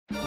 Hello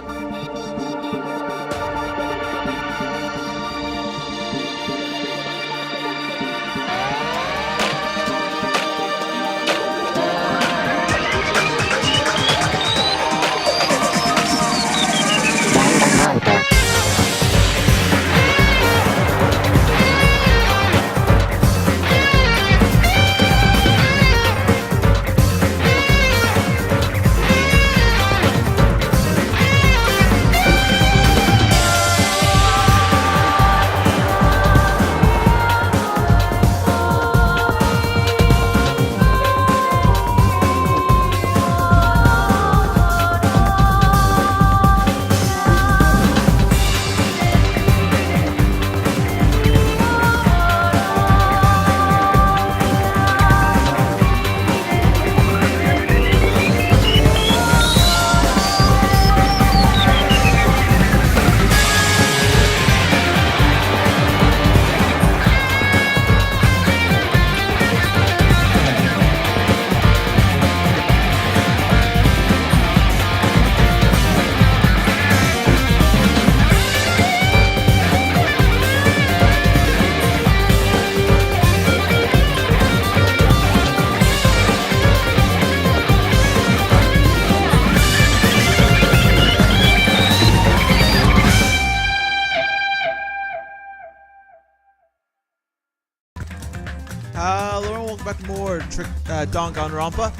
and welcome back to more Danganronpa.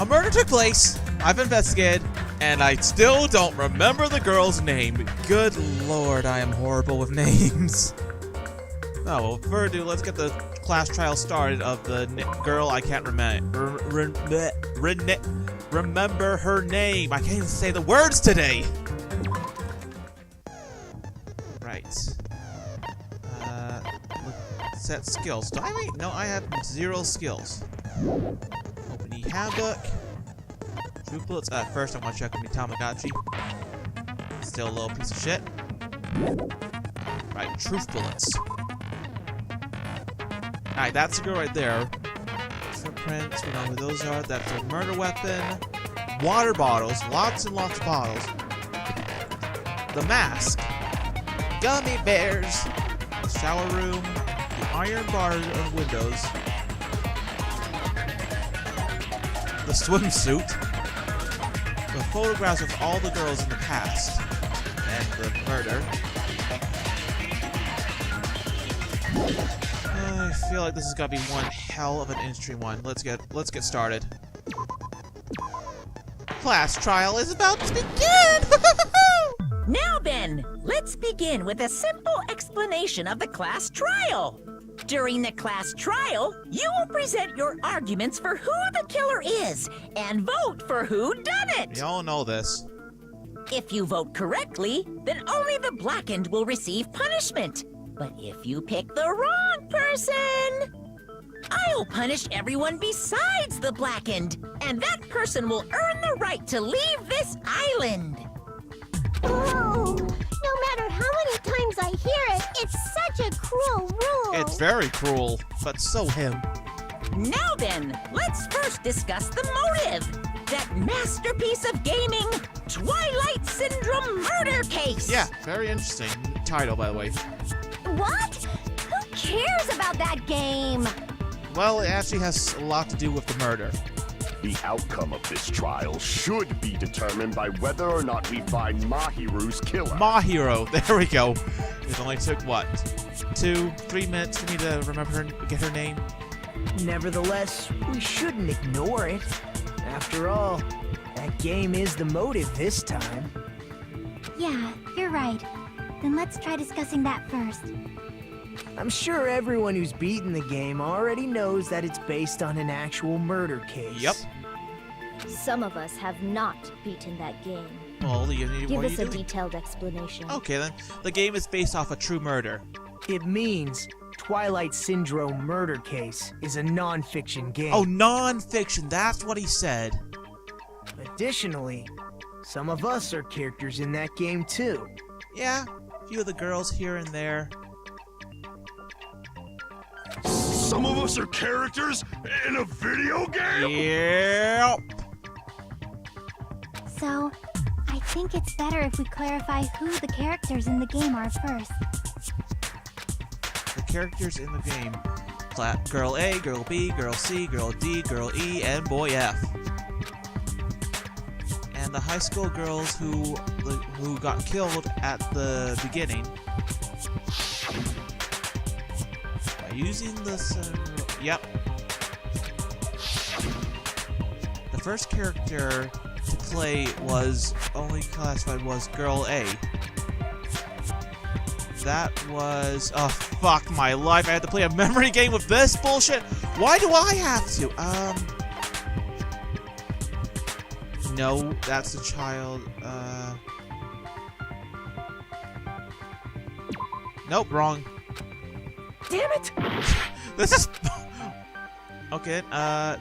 A murder took place, I've investigated, and I still don't remember the girl's name. Good lord, I am horrible with names. Oh, well, without further ado, let's get the class trial started of the girl I can't remember her name. I can't even say the words today. Right. Set skills. Do I wait? No, I have 0 skills. Open the handbook. Truth bullets. First, I want to check on the Tamagotchi. Still a little piece of shit. Right, truth bullets. Alright, that's the girl right there. Footprints, we know who those are. That's a murder weapon. Water bottles, lots and lots of bottles. The mask. Gummy bears. The shower room. Iron bars and windows. The swimsuit. The photographs of all the girls in the past. And the murder. I feel like this is gonna be one hell of an interesting one. Let's get started. Class trial is about to begin! Now then, let's begin with a simple explanation of the class trial. During the class trial, you will present your arguments for who the killer is and vote for who done it. We all know this. If you vote correctly, then only the blackened will receive punishment. But if you pick the wrong person, I'll punish everyone besides the blackened, and that person will earn the right to leave this island. Oh, no matter how many times I hear it, it's such a cruel rule. It's very cruel, but so him. Now then, let's first discuss the motive. That masterpiece of gaming, Twilight Syndrome murder case. Yeah, very interesting title, by the way. What? Who cares about that game? Well, it actually has a lot to do with the murder. The outcome of this trial should be determined by whether or not we find Mahiru's killer. Mahiro, there we go. It only took, what, 2-3 minutes for me to remember her, get her name? Nevertheless, we shouldn't ignore it. After all, that game is the motive this time. Yeah, you're right. Then let's try discussing that first. I'm sure everyone who's beaten the game already knows that it's based on an actual murder case. Yep. Some of us have not beaten that game. Well, Give us a detailed explanation. Okay, then. The game is based off a true murder. It means Twilight Syndrome murder case is a non-fiction game. Oh, non-fiction. That's what he said. Additionally, some of us are characters in that game too. Yeah, a few of the girls here and there. Some of us are characters in a video game? Yep. So, I think it's better if we clarify who the characters in the game are first. The characters in the game. Girl A, Girl B, Girl C, Girl D, Girl E, and Boy F. And the high school girls who got killed at the beginning. By using this... yep. The first character to play was only classified was Girl A. That was... oh, fuck my life. I had to play a memory game with this bullshit? Why do I have to? No, that's a child. Nope, wrong. Damn it! This is... okay,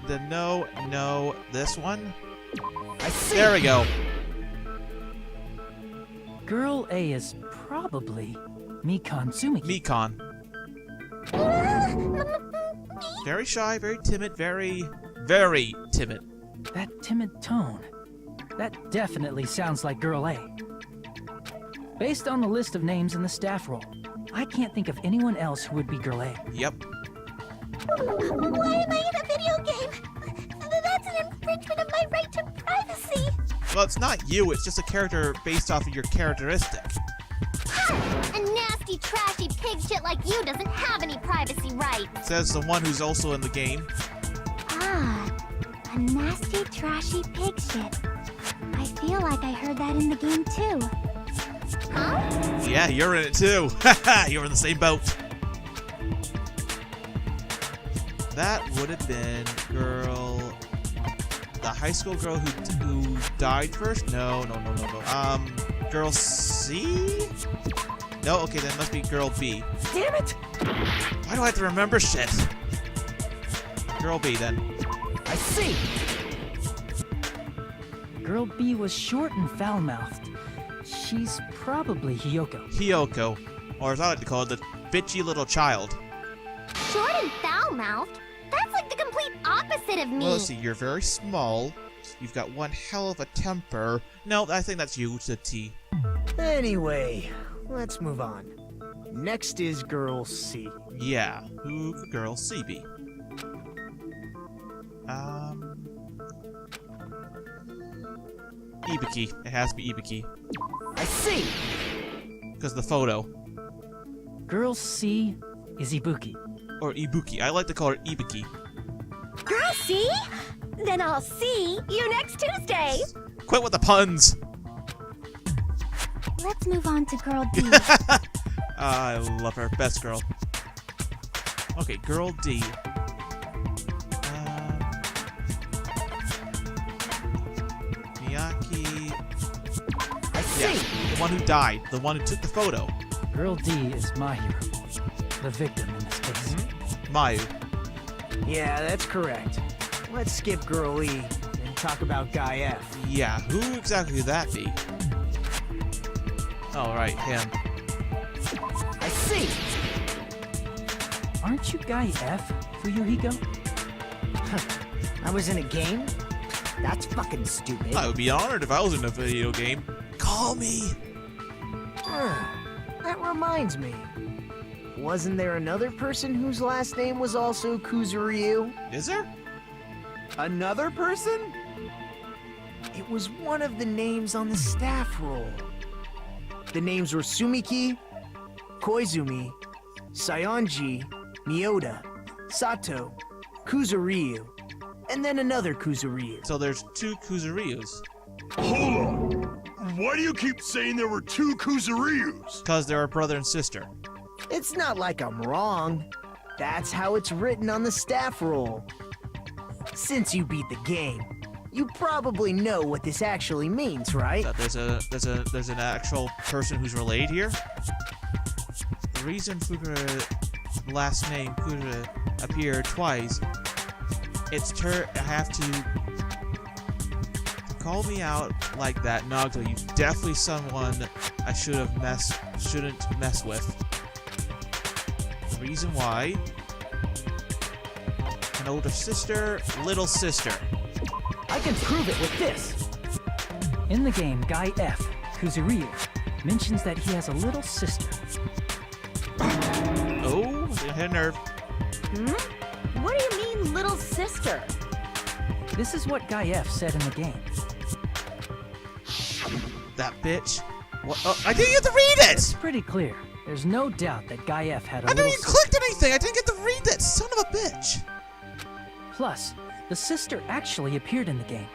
then no, this one? I see. There we go. Girl A is probably Mikan Tsumiki. Mikan. Very shy, very timid, very timid. That timid tone. That definitely sounds like Girl A. Based on the list of names in the staff roll, I can't think of anyone else who would be Girl A. Yep. Why am I in a video game? That's an infringement of my right to privacy. Well, it's not you, it's just a character based off of your characteristic. A nasty, trashy pig shit like you doesn't have any privacy rights. Says the one who's also in the game. Ah, a nasty, trashy pig shit. I feel like I heard that in the game too. Huh? Yeah, you're in it too. Haha, you're in the same boat. That would have been the high school girl who died first? No. Girl C? No, okay, then it must be Girl B. Damn it! Why do I have to remember shit? Girl B, then. I see! Girl B was short and foul-mouthed. She's probably Hiyoko. Hiyoko, or as I like to call it, the bitchy little child. Short and foul-mouthed? That's like the complete opposite of me. Well, let's see, you're very small. You've got one hell of a temper. No, I think that's you, it's a T. Anyway, let's move on. Next is Girl C. Yeah, who could Girl C be? Ibuki. It has to be Ibuki. I see! Because the photo. Girl C is Ibuki. Or Ibuki. I like to call her Ibuki. Girl, see? Then I'll see you next Tuesday. Quit with the puns! Let's move on to Girl D. I love her. Best girl. Okay, Girl D. Miyaki. I see! Yeah, the one who died. The one who took the photo. Girl D is my hero. The victim in this case. Mayu. Yeah, that's correct. Let's skip Girl E and talk about Guy F. Yeah, who exactly would that be? Oh, right, him. I see! Aren't you Guy F, Fuyuhiko? I was in a game? That's fucking stupid. I would be honored if I was in a video game. Call me! That reminds me. Wasn't there another person whose last name was also Kuzuryu? Is there? Another person? It was one of the names on the staff roll. The names were Sumiki, Koizumi, Sayonji, Miyoda, Sato, Kuzuryu, and then another Kuzuryu. So there's two Kuzuryus. Hold on. Why do you keep saying there were two Kuzuryus? Because they're a brother and sister. It's not like I'm wrong. That's how it's written on the staff roll. Since you beat the game, you probably know what this actually means, right? That there's an actual person who's related here. The reason Fukura last name Fukura appeared twice, I have to call me out like that, Nagto. You're definitely someone I shouldn't mess with. The reason why: an older sister, little sister. I can prove it with this. In the game, Guy F, Kuzuryu, mentions that he has a little sister. Oh, I hit a nerve. What do you mean, little sister? This is what Guy F said in the game. That bitch. What? Oh, I didn't get to read it! It's pretty clear. There's no doubt that Guy F had a I little didn't even sister. click anything! I didn't get to read that, son of a bitch! Plus, the sister actually appeared in the game.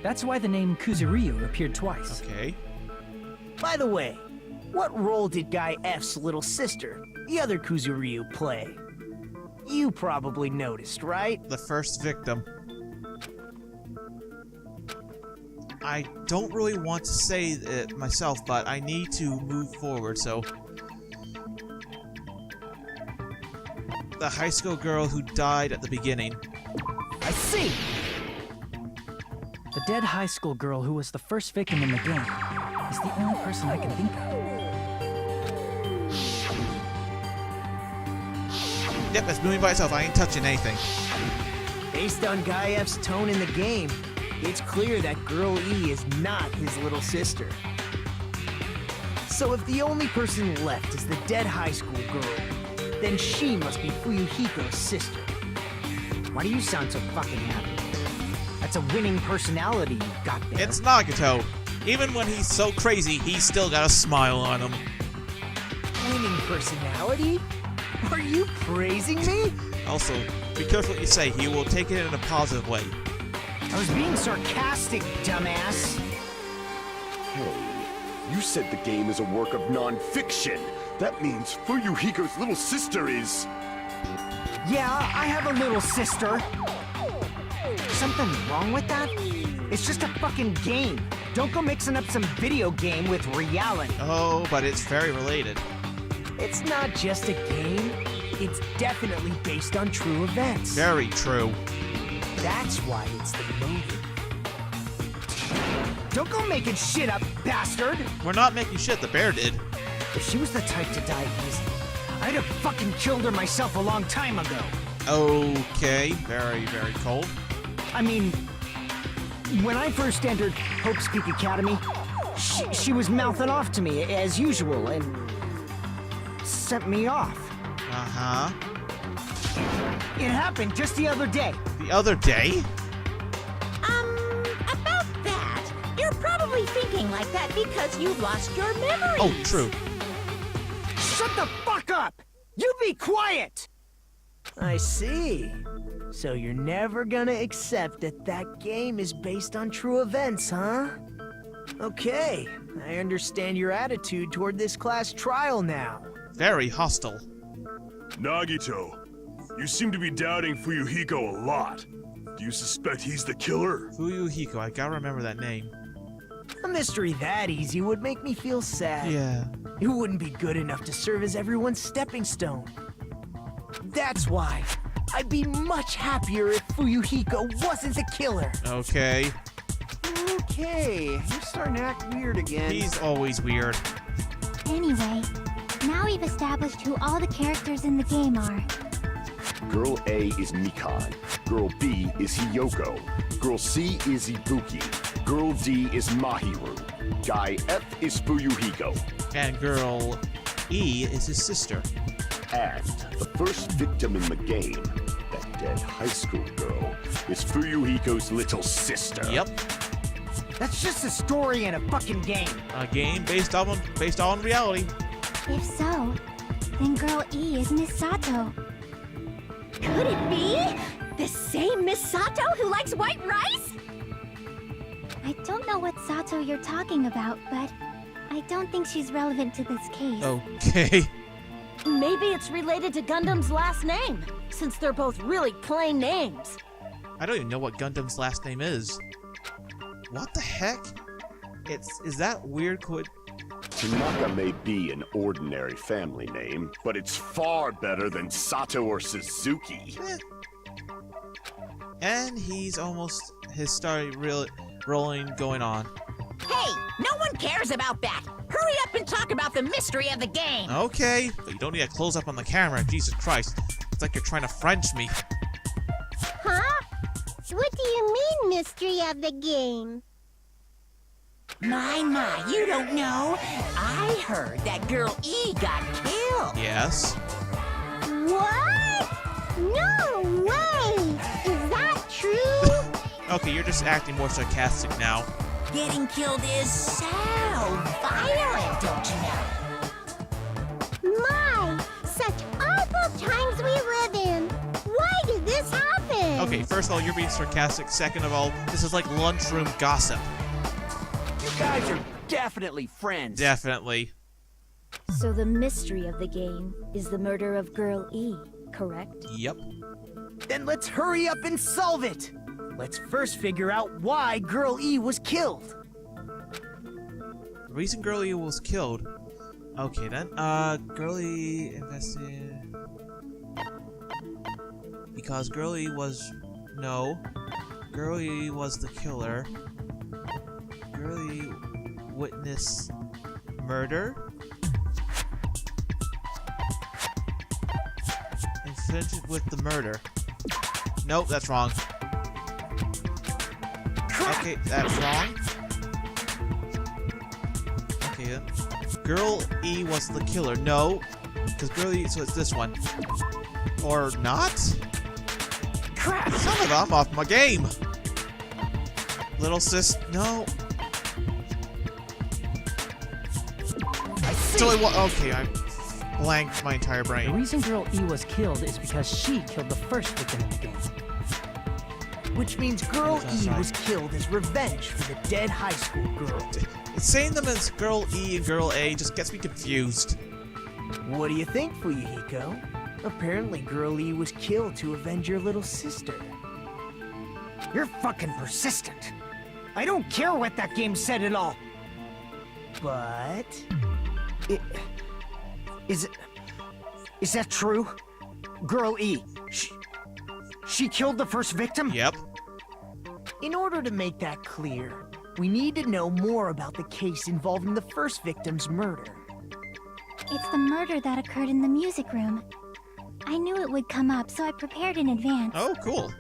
That's why the name Kuzuryu appeared twice. Okay. By the way, what role did Guy F's little sister, the other Kuzuryu, play? You probably noticed, right? The first victim. I don't really want to say it myself, but I need to move forward, so... The high school girl who died at the beginning. I see! The dead high school girl who was the first victim in the game is the only person I can think of. Yep, it's moving by itself. I ain't touching anything. Based on Guy F's tone in the game, it's clear that Girl E is not his little sister. So if the only person left is the dead high school girl, then she must be Fuyuhiko's sister. Why do you sound so fucking happy? That's a winning personality you've got there. It's Nagato. Even when he's so crazy, he's still got a smile on him. Winning personality? Are you praising me? Also, be careful what you say. He will take it in a positive way. I was being sarcastic, dumbass. Hey, you said the game is a work of non-fiction. That means Fuyuhiko's little sister is... Yeah, I have a little sister. Something wrong with that? It's just a fucking game. Don't go mixing up some video game with reality. Oh, but it's very related. It's not just a game. It's definitely based on true events. Very true. That's why it's the movie. Don't go making shit up, bastard! We're not making shit. The bear did. If she was the type to die easy, I'd have fucking killed her myself a long time ago. Okay. Very, very cold. I mean, when I first entered Hope's Peak Academy, she was mouthing off to me as usual and sent me off. Uh-huh. It happened just the other day. The other day? About that. You're probably thinking like that because you lost your memory. Oh, true. Shut the fuck up! You be quiet! I see. So you're never gonna accept that that game is based on true events, huh? Okay, I understand your attitude toward this class trial now. Very hostile. Nagito, you seem to be doubting Fuyuhiko a lot. Do you suspect he's the killer? Fuyuhiko, I gotta remember that name. A mystery that easy would make me feel sad. Yeah. It wouldn't be good enough to serve as everyone's stepping stone. That's why I'd be much happier if Fuyuhiko wasn't the killer. Okay. Okay, you're starting to act weird again. He's always weird. Anyway, now we've established who all the characters in the game are. Girl A is Mikan. Girl B is Hiyoko. Girl C is Ibuki. Girl D is Mahiru. Guy F is Fuyuhiko. And girl E is his sister. And the first victim in the game, that dead high school girl, is Fuyuhiko's little sister. Yep. That's just a story in a fucking game. A game based on reality. If so, then Girl E is Miss Sato. Could it be the same Miss Sato who likes white rice? I don't know what Sato you're talking about, but I don't think she's relevant to this case. Okay. Maybe it's related to Gundam's last name, since they're both really plain names. I don't even know what Gundam's last name is. What the heck? Is that weird Tanaka may be an ordinary family name, but it's far better than Sato or Suzuki. And he's almost his story rolling going on. Hey, no one cares about that. Hurry up and talk about the mystery of the game. Okay, but you don't need to close up on the camera. Jesus Christ. It's like you're trying to French me. Huh? What do you mean, mystery of the game? My, you don't know. I heard that girl E got killed. Yes. What? No way! Is that true? Okay, you're just acting more sarcastic now. Getting killed is so violent, don't you know? My, such awful times we live in. Why did this happen? Okay, first of all, you're being sarcastic. Second of all, this is like lunchroom gossip. You guys are definitely friends. Definitely. So the mystery of the game is the murder of Girl E, correct? Yep. Then let's hurry up and solve it. Let's first figure out why Girl E was killed. The reason Girlie was killed. Okay then. Girlie invested. Because Girlie was. No. Girlie was the killer. Girlie witnessed murder. Infringed with the murder. Nope, that's wrong. Okay, that's wrong. Okay, then. Girl E was the killer. No, because Girl E, so it's this one. Or not? Crap! Son of a, I'm off my game. Little sis, no. I see. So okay, I blanked my entire The brain. reason Girl E was killed is because she killed the first victim in the game. Which means Girl That's E right. was killed as revenge for the dead high school girl. Saying them as Girl E and Girl A just gets me confused. What do you think, Fuyuhiko? Apparently Girl E was killed to avenge your little sister. You're fucking persistent. I don't care what that game said at all. But... Is that true? Girl E, she killed the first victim? Yep. In order to make that clear, we need to know more about the case involving the first victim's murder. It's the murder that occurred in the music room. I knew it would come up, so I prepared in advance. Oh, cool.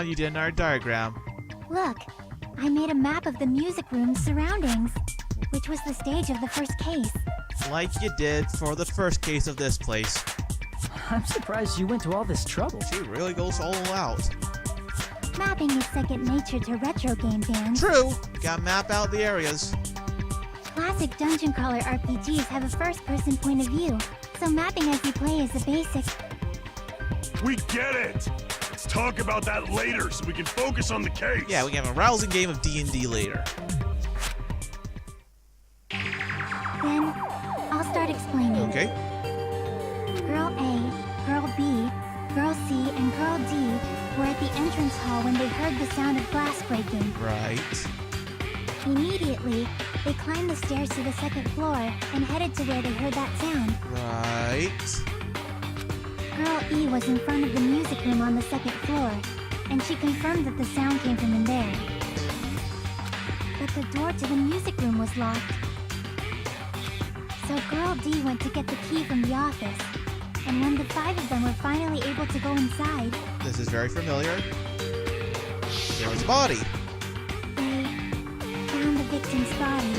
You did another diagram. Look, I made a map of the music room's surroundings, which was the stage of the first case. Like you did for the first case of this place. I'm surprised you went to all this trouble. She really goes all out. Mapping is second nature to retro game fans. True. You gotta map out the areas. Classic dungeon crawler RPGs have a first-person point of view, so mapping as you play is a basic. We get it! Let's talk about that later so we can focus on the case. Yeah, we can have a rousing game of D&D later. Then, I'll start explaining. Okay. Girl A, Girl B, Girl C, and Girl D were at the entrance hall when they heard the sound of glass breaking. Right. Immediately, they climbed the stairs to the second floor and headed to where they heard that sound. Right. Girl E was in front of the music room on the second floor, and she confirmed that the sound came from in there. But the door to the music room was locked. So Girl D went to get the key from the office, and when the five of them were finally able to go inside, This is very familiar. There was a body. they found the victim's body,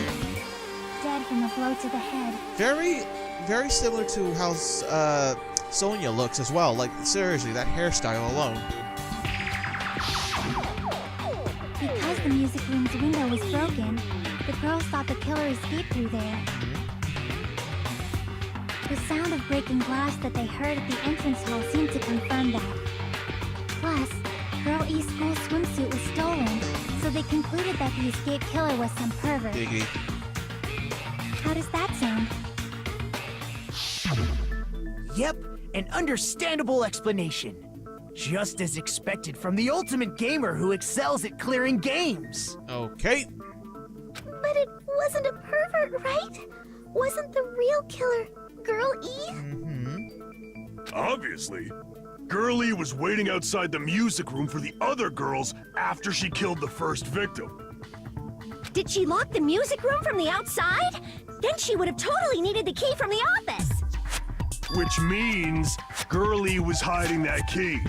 dead from a blow to the head. Very, very similar to how Sonya looks as well. Like, seriously, that hairstyle alone. Because the music room's window was broken, the girls thought the killer escaped through there. The sound of breaking glass that they heard at the entrance hall seemed to confirm that. Plus, Girl E's school swimsuit was stolen, so they concluded that the escaped killer was some pervert. Giggity. How does that sound? Yep, an understandable explanation. Just as expected from the ultimate gamer who excels at clearing games. Okay. But it wasn't a pervert, right? Wasn't the real killer Girl E? Obviously. Girlie was waiting outside the music room for the other girls after she killed the first victim. Did she lock the music room from the outside? Then she would have totally needed the key from the office. Which means Girlie was hiding that key.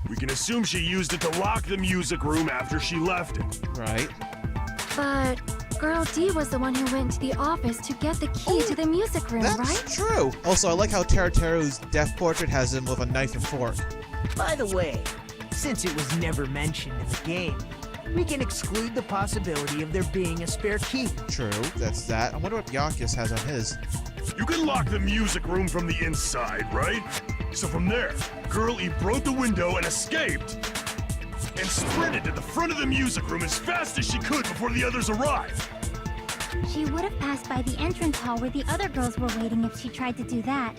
We can assume she used it to lock the music room after she left it. Right. But Girl D was the one who went to the office to get the key to the music room, That's right? true. Also, I like how Teru's death portrait has him with a knife and fork. By the way, since it was never mentioned in the game, we can exclude the possibility of there being a spare key. True, that's that. I wonder what Yakis has on his. You can lock the music room from the inside, right? So from there, Girl E broke the window and escaped, and sprinted to the front of the music room as fast as she could before the others arrived. She would have passed by the entrance hall where the other girls were waiting if she tried to do that.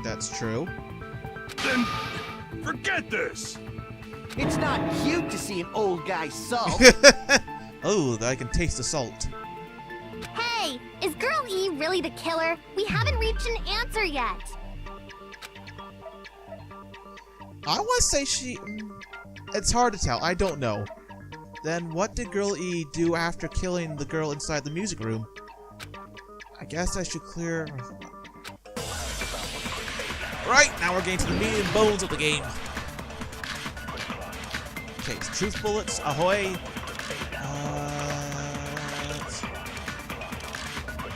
That's true. Then, forget this! It's not cute to see an old guy sulk. Oh, I can taste the salt. Hey, is Girl E really the killer? We haven't reached an answer yet. I want to say she... It's hard to tell. I don't know. Then what did Girl E do after killing the girl inside the music room? I guess I should clear... Right, now we're getting to the meat and bones of the game. Okay, it's truth bullets, ahoy.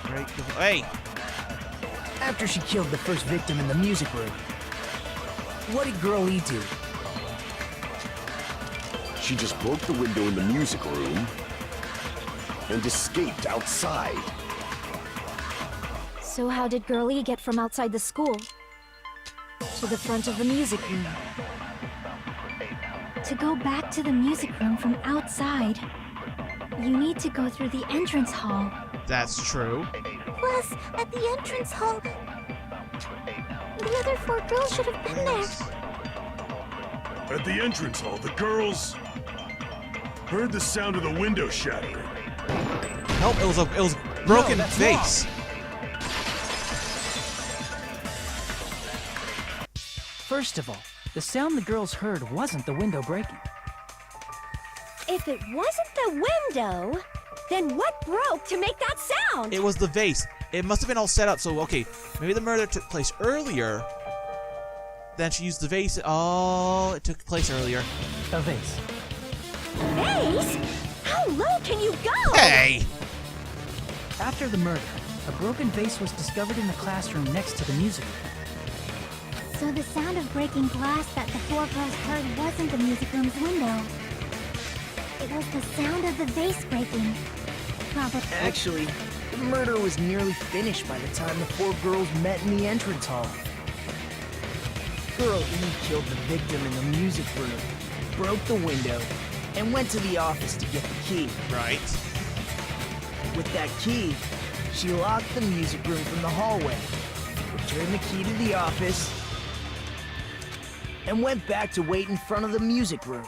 Break the... Hey! After she killed the first victim in the music room, what did Girl E do? She just broke the window in the music room and escaped outside. So how did Girl E get from outside the school to the front of the music room? To go back to the music room from outside, you need to go through the entrance hall. That's true. Plus, at the entrance hall, the other 4 girls should have been there. At the entrance hall, the girls heard the sound of the window shattering. Nope, it was broken that's vase. First of all, the sound the girls heard wasn't the window breaking. If it wasn't the window, then what broke to make that sound? It was the vase. It must have been all set up, so okay, maybe the murder took place earlier. Then she used the vase. Oh, it took place earlier. A vase. Vase? How low can you go? Hey! After the murder, a broken vase was discovered in the classroom next to the music room. So the sound of breaking glass that the 4 girls heard wasn't the music room's window. It was the sound of the vase breaking. Probably. Actually, the murder was nearly finished by the time the 4 girls met in the entrance hall. Girl E killed the victim in the music room, broke the window, and went to the office to get the key. Right. With that key, she locked the music room from the hallway, returned the key to the office, and went back to wait in front of the music room.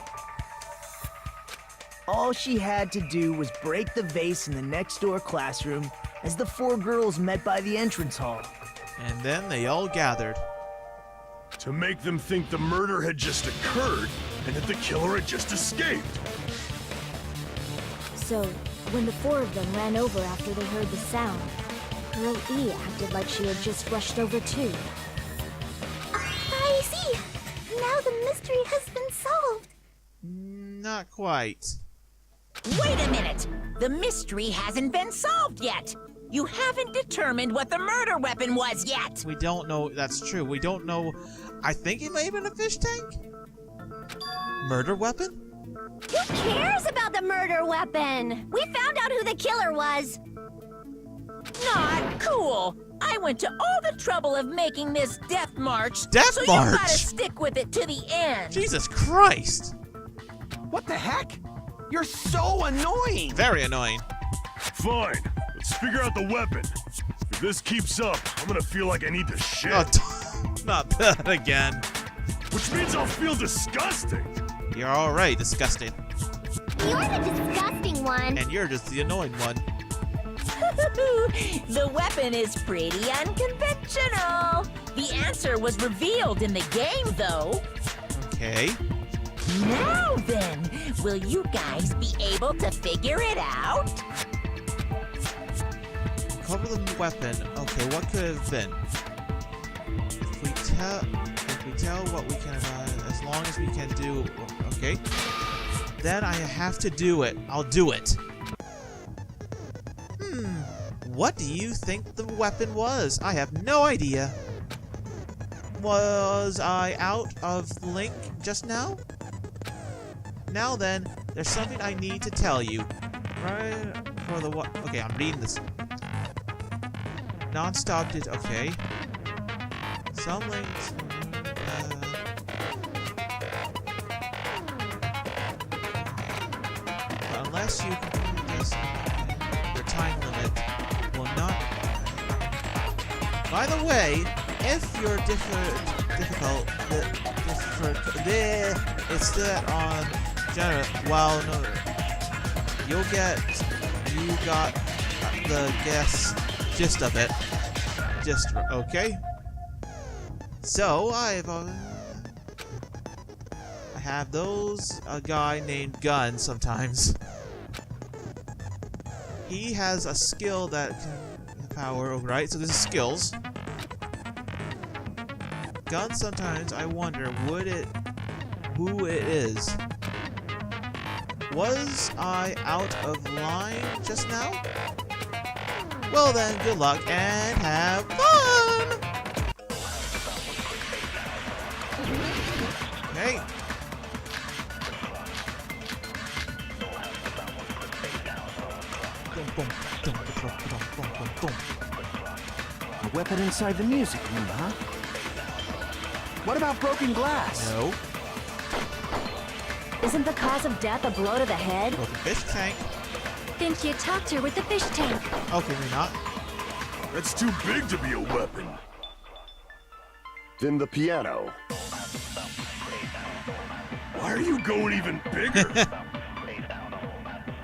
All she had to do was break the vase in the next door classroom as the 4 girls met by the entrance hall. And then they all gathered. To make them think the murder had just occurred and that the killer had just escaped. So, when the 4 of them ran over after they heard the sound, Girl E acted like she had just rushed over too. I see! Now the mystery has been solved! Not quite. Wait a minute! The mystery hasn't been solved yet! You haven't determined what the murder weapon was yet! We don't know. That's true. We don't know. I think it may have been a fish tank? Murder weapon? Who cares about the murder weapon? We found out who the killer was! Not cool! I went to all the trouble of making this death march, Death so march? you gotta stick with it to the end! Jesus Christ! What the heck? You're so annoying! Very annoying. Fine, let's figure out the weapon. If this keeps up, I'm gonna feel like I need to shit. Oh, not that again. Which means I'll feel disgusting. You're alright, disgusting. You're the disgusting one! And you're just the annoying one. The weapon is pretty unconventional! The answer was revealed in the game, though. Okay. Now then, will you guys be able to figure it out? Cover the weapon. Okay, what could it have been? If we tell what we can as long as we can do... Okay. Then I have to do it. I'll do it. What do you think the weapon was? I have no idea. Was I out of Link just now? Now then, there's something I need to tell you. Right for the what? Okay, I'm reading this. Non-stop did okay. Some links. Unless you complete this, your time limit will not. By the way, if you're difficult, it's that on general. Well, no, you got the gist of it. Just okay. So I have those a guy named Gun sometimes. He has a skill that can power over, right? So this is skills. Gun sometimes I wonder who it is. Was I out of line just now? Well then, good luck and have fun! Okay. A weapon inside the music room, huh? What about broken glass? No. Isn't the cause of death a blow to the head? Broken fish tank. Didn't you talk to her with the fish tank? Okay, we're not. That's too big to be a weapon. Then the piano. Why are you going even bigger?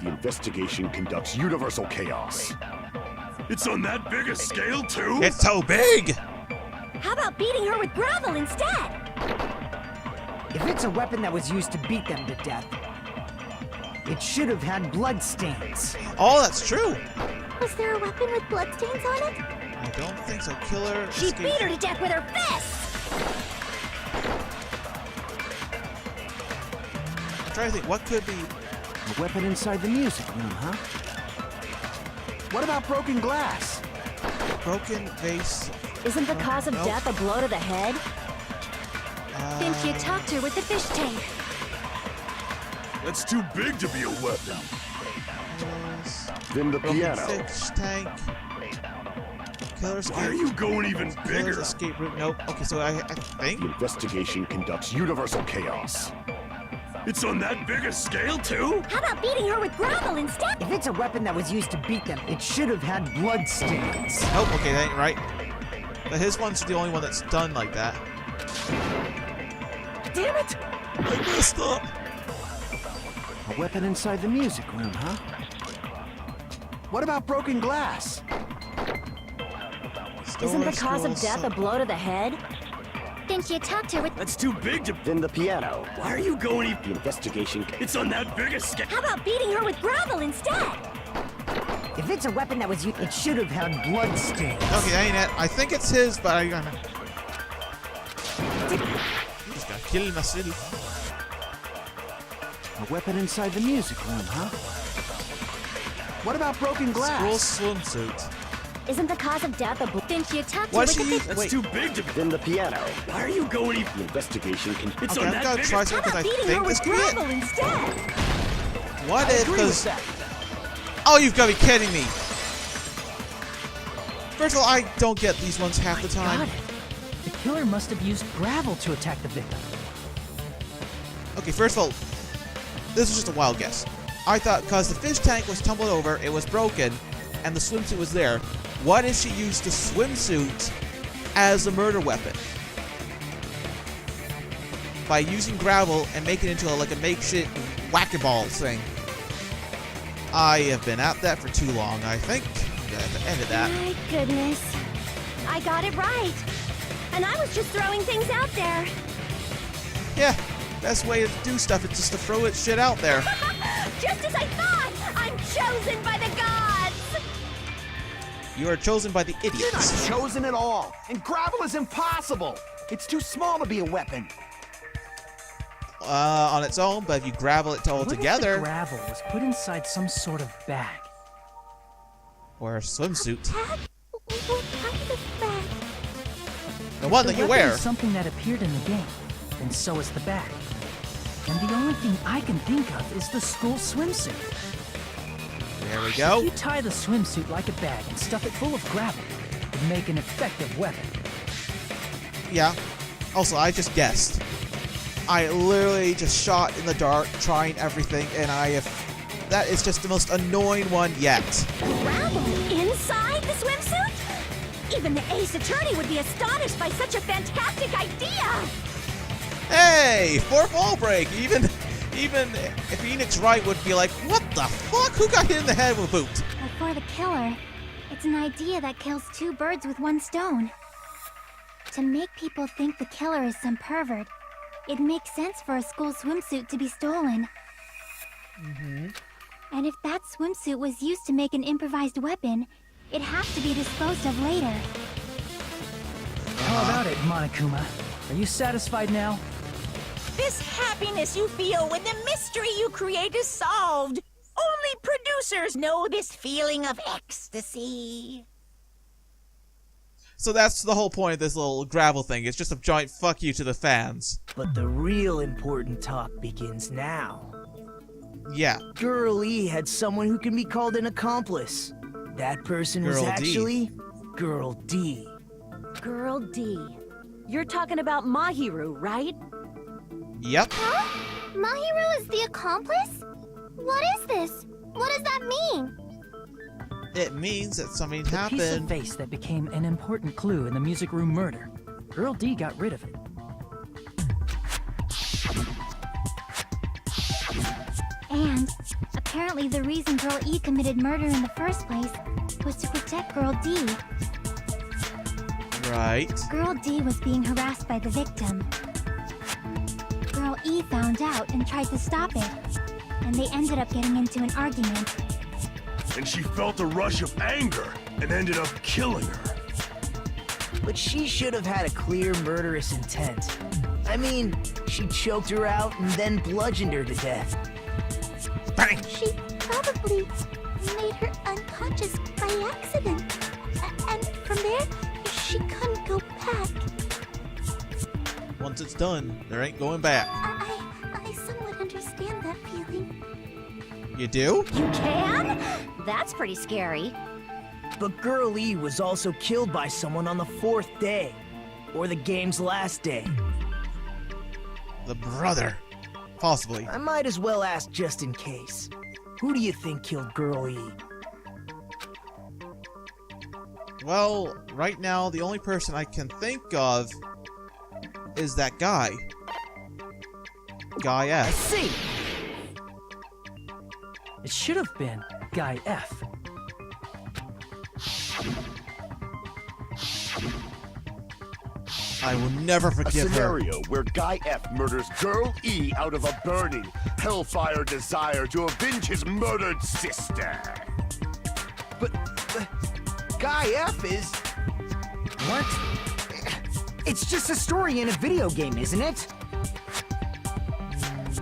The investigation conducts universal chaos. It's on that big a scale, too? It's so big! How about beating her with gravel instead? If it's a weapon that was used to beat them to death, it should have had blood stains. Oh, that's true. Was there a weapon with bloodstains on it? I don't think so. Killer. She escape- beat her to death with her fists! I'm trying to think. What could be? A weapon inside the music room, huh? What about broken glass? Broken vase. Isn't the cause of Nope. death a blow to the head? Didn't you talk to her with the fish tank? That's too big to be a weapon. Then the Broken piano. fish tank. Killer escape. Why are you going even Killer's bigger? escape route. Nope. Okay, so I think. The investigation conducts universal chaos. It's on that big a scale, too? How about beating her with gravel instead? If it's a weapon that was used to beat them, it should have had blood stains. Nope. Okay, that ain't right. But his one's the only one that's done like that. Damn it! I messed up. A weapon inside the music room, huh? What about broken glass? Isn't the cause of death a blow to the head? Didn't you talk to her with... That's too big to... Then the piano. Why are you going even... The investigation. It's on that big a scale. How about beating her with gravel instead? If it's a weapon that was used, it should have had blood stains. Okay, that ain't it. I think it's his, but I gotta. Just gotta kill myself. A weapon inside the music room, huh? What about broken glass? School swimsuit. Isn't the cause of death a blow? Didn't you talk to her What with she the use? fish... That's Wait. too big to... Then the piano. Why are you going even... The investigation can. It's Okay, on I'm that gonna big try a... something How because I about beating her think with this could be it. gravel instead? What if? Agree with Because that. oh, you've got to be kidding me. First of all, I don't get these ones half the time. Got it. The killer must have used gravel to attack the victim. Okay, first of all, this was just a wild guess. I thought because the fish tank was tumbled over, it was broken, and the swimsuit was there. What if she used the swimsuit as a murder weapon? By using gravel and making it into like a makeshift whack-a-ball thing. I have been at that for too long, I think. I'm gonna have to edit that. My goodness. I got it right. And I was just throwing things out there. Yeah, best way to do stuff is just to throw it shit out there. Just as I thought! I'm chosen by the gods! You are chosen by the You're not idiots. chosen at all, and gravel is impossible. It's too small to be a weapon. on its own, but if you gravel it all What if together, the gravel was put inside some sort of bag? or a swimsuit, Bag? What kind of bag? the one The that you weapon wear. is something that appeared in the game, and so is the bag. And the only thing I can think of is the school swimsuit. There we If go. you tie the swimsuit like a bag and stuff it full of gravel, it would make an effective weapon. Yeah. Also, I just guessed. I literally just shot in the dark, trying everything, and that is just the most annoying one yet. Gravel inside the swimsuit? Even the ace attorney would be astonished by such a fantastic idea! Hey, fourth wall break. Even if Phoenix Wright would be like, what the fuck? Who got hit in the head with a boot? But for the killer, it's an idea that kills two birds with one stone. To make people think the killer is some pervert, it makes sense for a school swimsuit to be stolen. And if that swimsuit was used to make an improvised weapon, it has to be disposed of later. How about it, Monokuma? Are you satisfied now? This happiness you feel when the mystery you create is solved. Only producers know this feeling of ecstasy. So that's the whole point of this little gravel thing. It's just a giant fuck you to the fans. But the real important talk begins now. Yeah. Girl E had someone who can be called an accomplice. That person was Girl D. actually Girl D. Girl D. You're talking about Mahiru, right? Yep. Huh? Mahiru is the accomplice? What is this? What does that mean? It means that something The piece of happened. vase that became an important clue in the music room murder. Girl D got rid of it. And apparently the reason Girl E committed murder in the first place was to protect Girl D. Right. Girl D was being harassed by the victim. Girl E found out and tried to stop it, and they ended up getting into an argument. And she felt a rush of anger and ended up killing her. But she should have had a clear murderous intent. I mean, she choked her out and then bludgeoned her to death. Bang! She probably made her unconscious by accident. And from there, she couldn't go back. Once it's done, there ain't going back. I somewhat understand that feeling. You do? You can? That's pretty scary. But Girl E was also killed by someone on the 4th day, or the game's last day. The brother. Possibly. I might as well ask just in case. Who do you think killed Girl E? Well, right now, the only person I can think of is that guy. Guy I F. see! It should have been Guy F. I will never A forgive her. scenario where Guy F murders Girl E out of a burning, hellfire desire to avenge his murdered sister. But Guy F is... What? It's just a story in a video game, isn't it?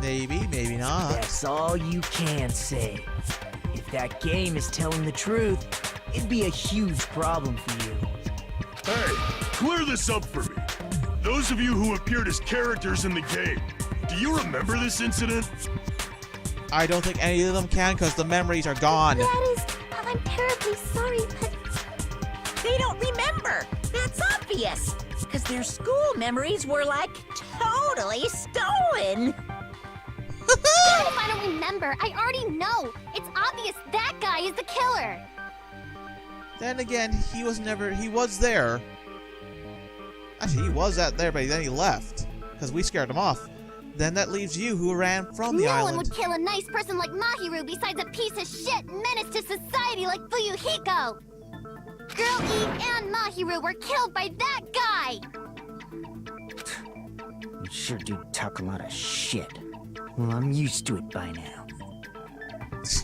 Maybe, maybe not. That's all you can say. If that game is telling the truth, it'd be a huge problem for you. Hey, clear this up for me. Those of you who appeared as characters in the game, do you remember this incident? I don't think any of them can because the memories are gone. That is, I'm terribly sorry, but They don't remember. That's obvious. Because their school memories were like totally stolen. even if I don't remember, I already know. It's obvious that guy is the killer. Then again, he was there. Actually, he was out there, but then he left. Because we scared him off. Then that leaves you who ran from the No island. one would kill a nice person like Mahiru besides a piece of shit menace to society like Fuyuhiko. Girl E and Mahiru were killed by that guy. You sure do talk a lot of shit. Well, I'm used to it by now.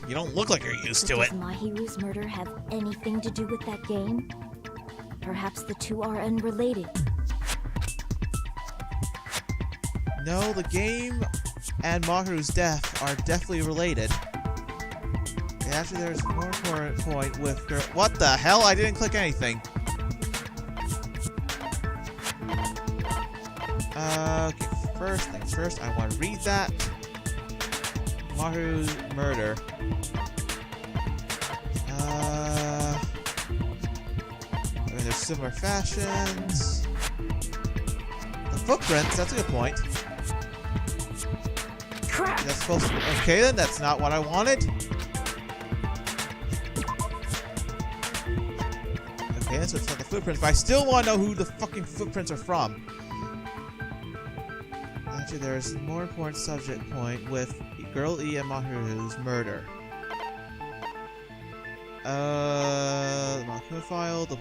You don't look like you're used to it. Does Mahiru's murder have anything to do with that game? Perhaps the two are unrelated. No, the game and Mahiru's death are definitely related. Okay, actually, there's a more important point with girl. What the hell? I didn't click anything. Okay, first things first, I want to read that. Mahiru's murder. I mean, there's similar fashions. The footprints, that's a good point. Crap! That's supposed to, okay then, that's not what I wanted. Okay, so it's not the footprints, but I still want to know who the fucking footprints are from. Actually, there's a more important subject point with Girl E and Mahiru's murder. The Monokuma file, the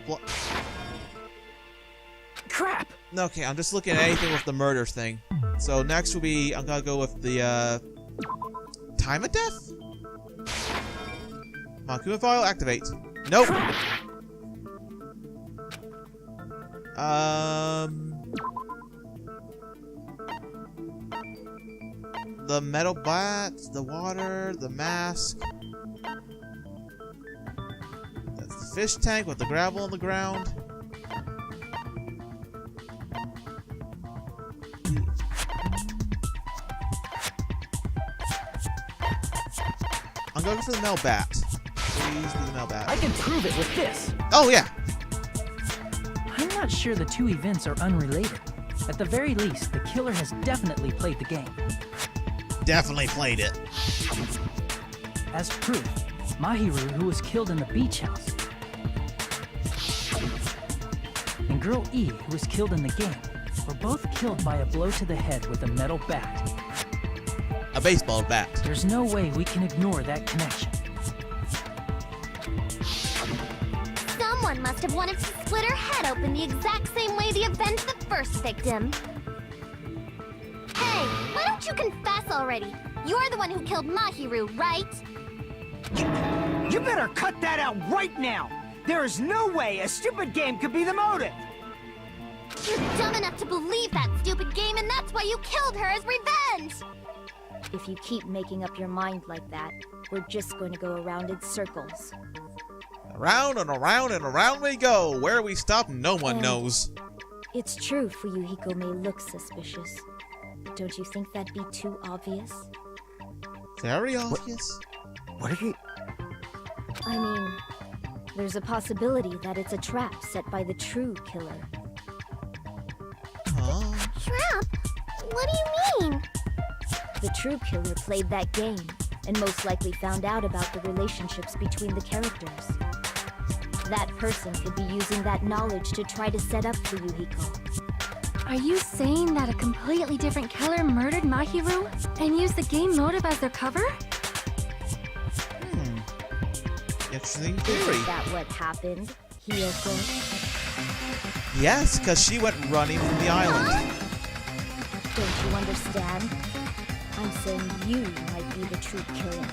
Crap! Okay, I'm just looking at anything with the murder thing. So next will be, I'm gonna go with the, time of death? Monokuma file, activate. Nope. The metal bats, the water, the mask. That's the fish tank with the gravel on the ground. I'm going for the metal bat. Please do the metal bat. I can prove it with this. Oh, yeah. I'm not sure the two events are unrelated. At the very least, the killer has definitely played the game. Definitely played it. As proof, Mahiru, who was killed in the beach house, and Girl E, who was killed in the game, were both killed by a blow to the head with a metal bat. A baseball bat. There's no way we can ignore that connection. Someone must have wanted to split her head open the exact same way they avenged the first victim. Hey, why don't you confess already? You're the one who killed Mahiru, right? You better cut that out right now! There is no way a stupid game could be the motive! You're dumb enough to believe that stupid game, and that's why you killed her as revenge! If you keep making up your mind like that, we're just going to go around in circles. Around and around and around we go. Where we stop, no one knows. It's true Fuyuhiko may look suspicious. But don't you think that'd be too obvious? Very obvious. What are you... I mean, there's a possibility that it's a trap set by the true killer. Huh? Trap? What do you mean? The true killer played that game, and most likely found out about the relationships between the characters. That person could be using that knowledge to try to set up Fuyuhiko. Are you saying that a completely different killer murdered Mahiru and used the game motive as their cover? Interesting theory. Is that what happened, Hiyoko? Yes, because she went running from the island. Don't you understand? I'm saying you might be the true killer.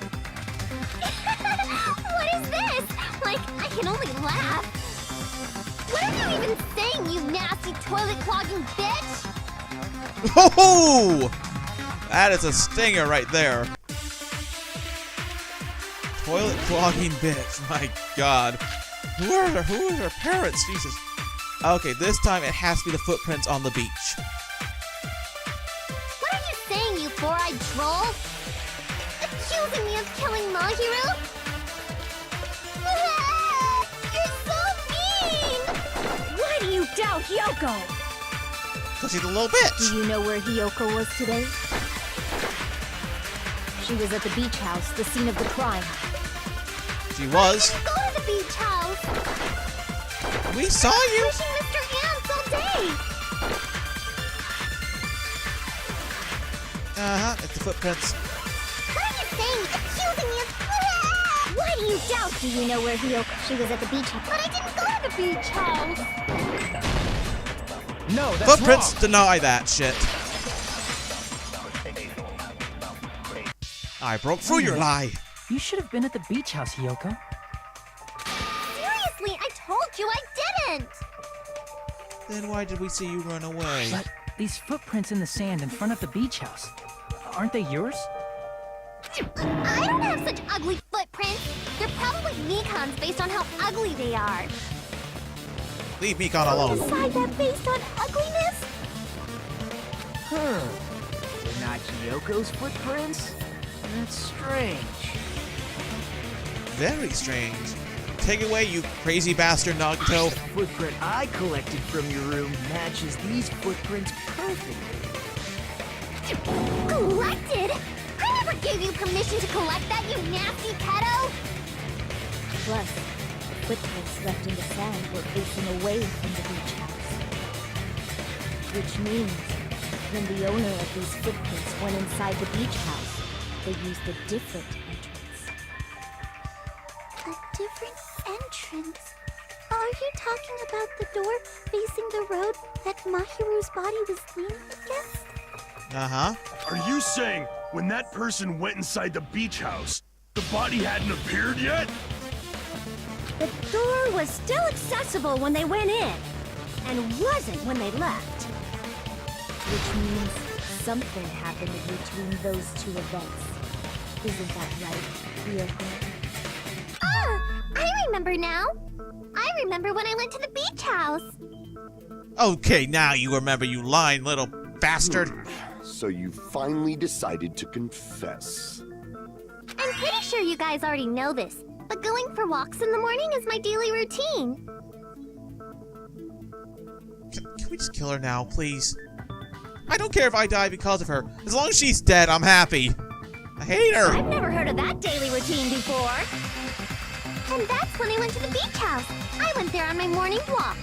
What is this? Like, I can only laugh. What are you even saying, you nasty toilet-clogging bitch? Oh! That is a stinger right there. Toilet clogging bitch. My God. Who are her parents? Jesus. Okay, this time it has to be the footprints on the beach. What are you saying, you four-eyed troll? Accusing me of killing Mahiru? You're so mean! Why do you doubt Hyoko? Because she's a little bitch. Do you know where Hiyoko was today? She was at the beach house, the scene of the crime. She was. Go to the beach house! We saw you. Wishing Mr. Ants all day! Uh-huh, it's the footprints. What are you saying? Accusing me of... Why do you doubt? Do you know where Hiyoko... She was at the beach house. But I didn't go to the beach house! No, that's Footprints wrong. deny that shit. I broke through your lie. You should have been at the beach house, Hyoko. Seriously, I told you I didn't! Then why did we see you run away? But these footprints in the sand in front of the beach house, Aren't they yours? I don't have such ugly footprints. They're probably Mikan's based on how ugly they are. Leave Mikan alone. Decide that based on ugliness? Huh. They're not Yoko's footprints? That's strange. Very strange. Take it away, you crazy bastard, Nagito. The footprint I collected from your room matches these footprints perfectly. Collected? I never gave you permission to collect that, you nasty pedo! Plus, the footprints left in the sand were facing away from the beach house. Which means, when the owner of these footprints went inside the beach house, they used a different entrance. A different entrance? Are you talking about the door facing the road that Mahiru's body was leaning against? Uh-huh. Are you saying when that person went inside the beach house, the body hadn't appeared yet? The door was still accessible when they went in, and wasn't when they left. Which means something happened in between those two events. Isn't that right, Ryoko? Ah! I remember now! I remember when I went to the beach house! Okay, now you remember, you lying little bastard. So you finally decided to confess. I'm pretty sure you guys already know this, but going for walks in the morning is my daily routine. Can we just kill her now, please? I don't care if I die because of her. As long as she's dead, I'm happy. I hate her. I've never heard of that daily routine before. And that's when I went to the beach house. I went there on my morning walk.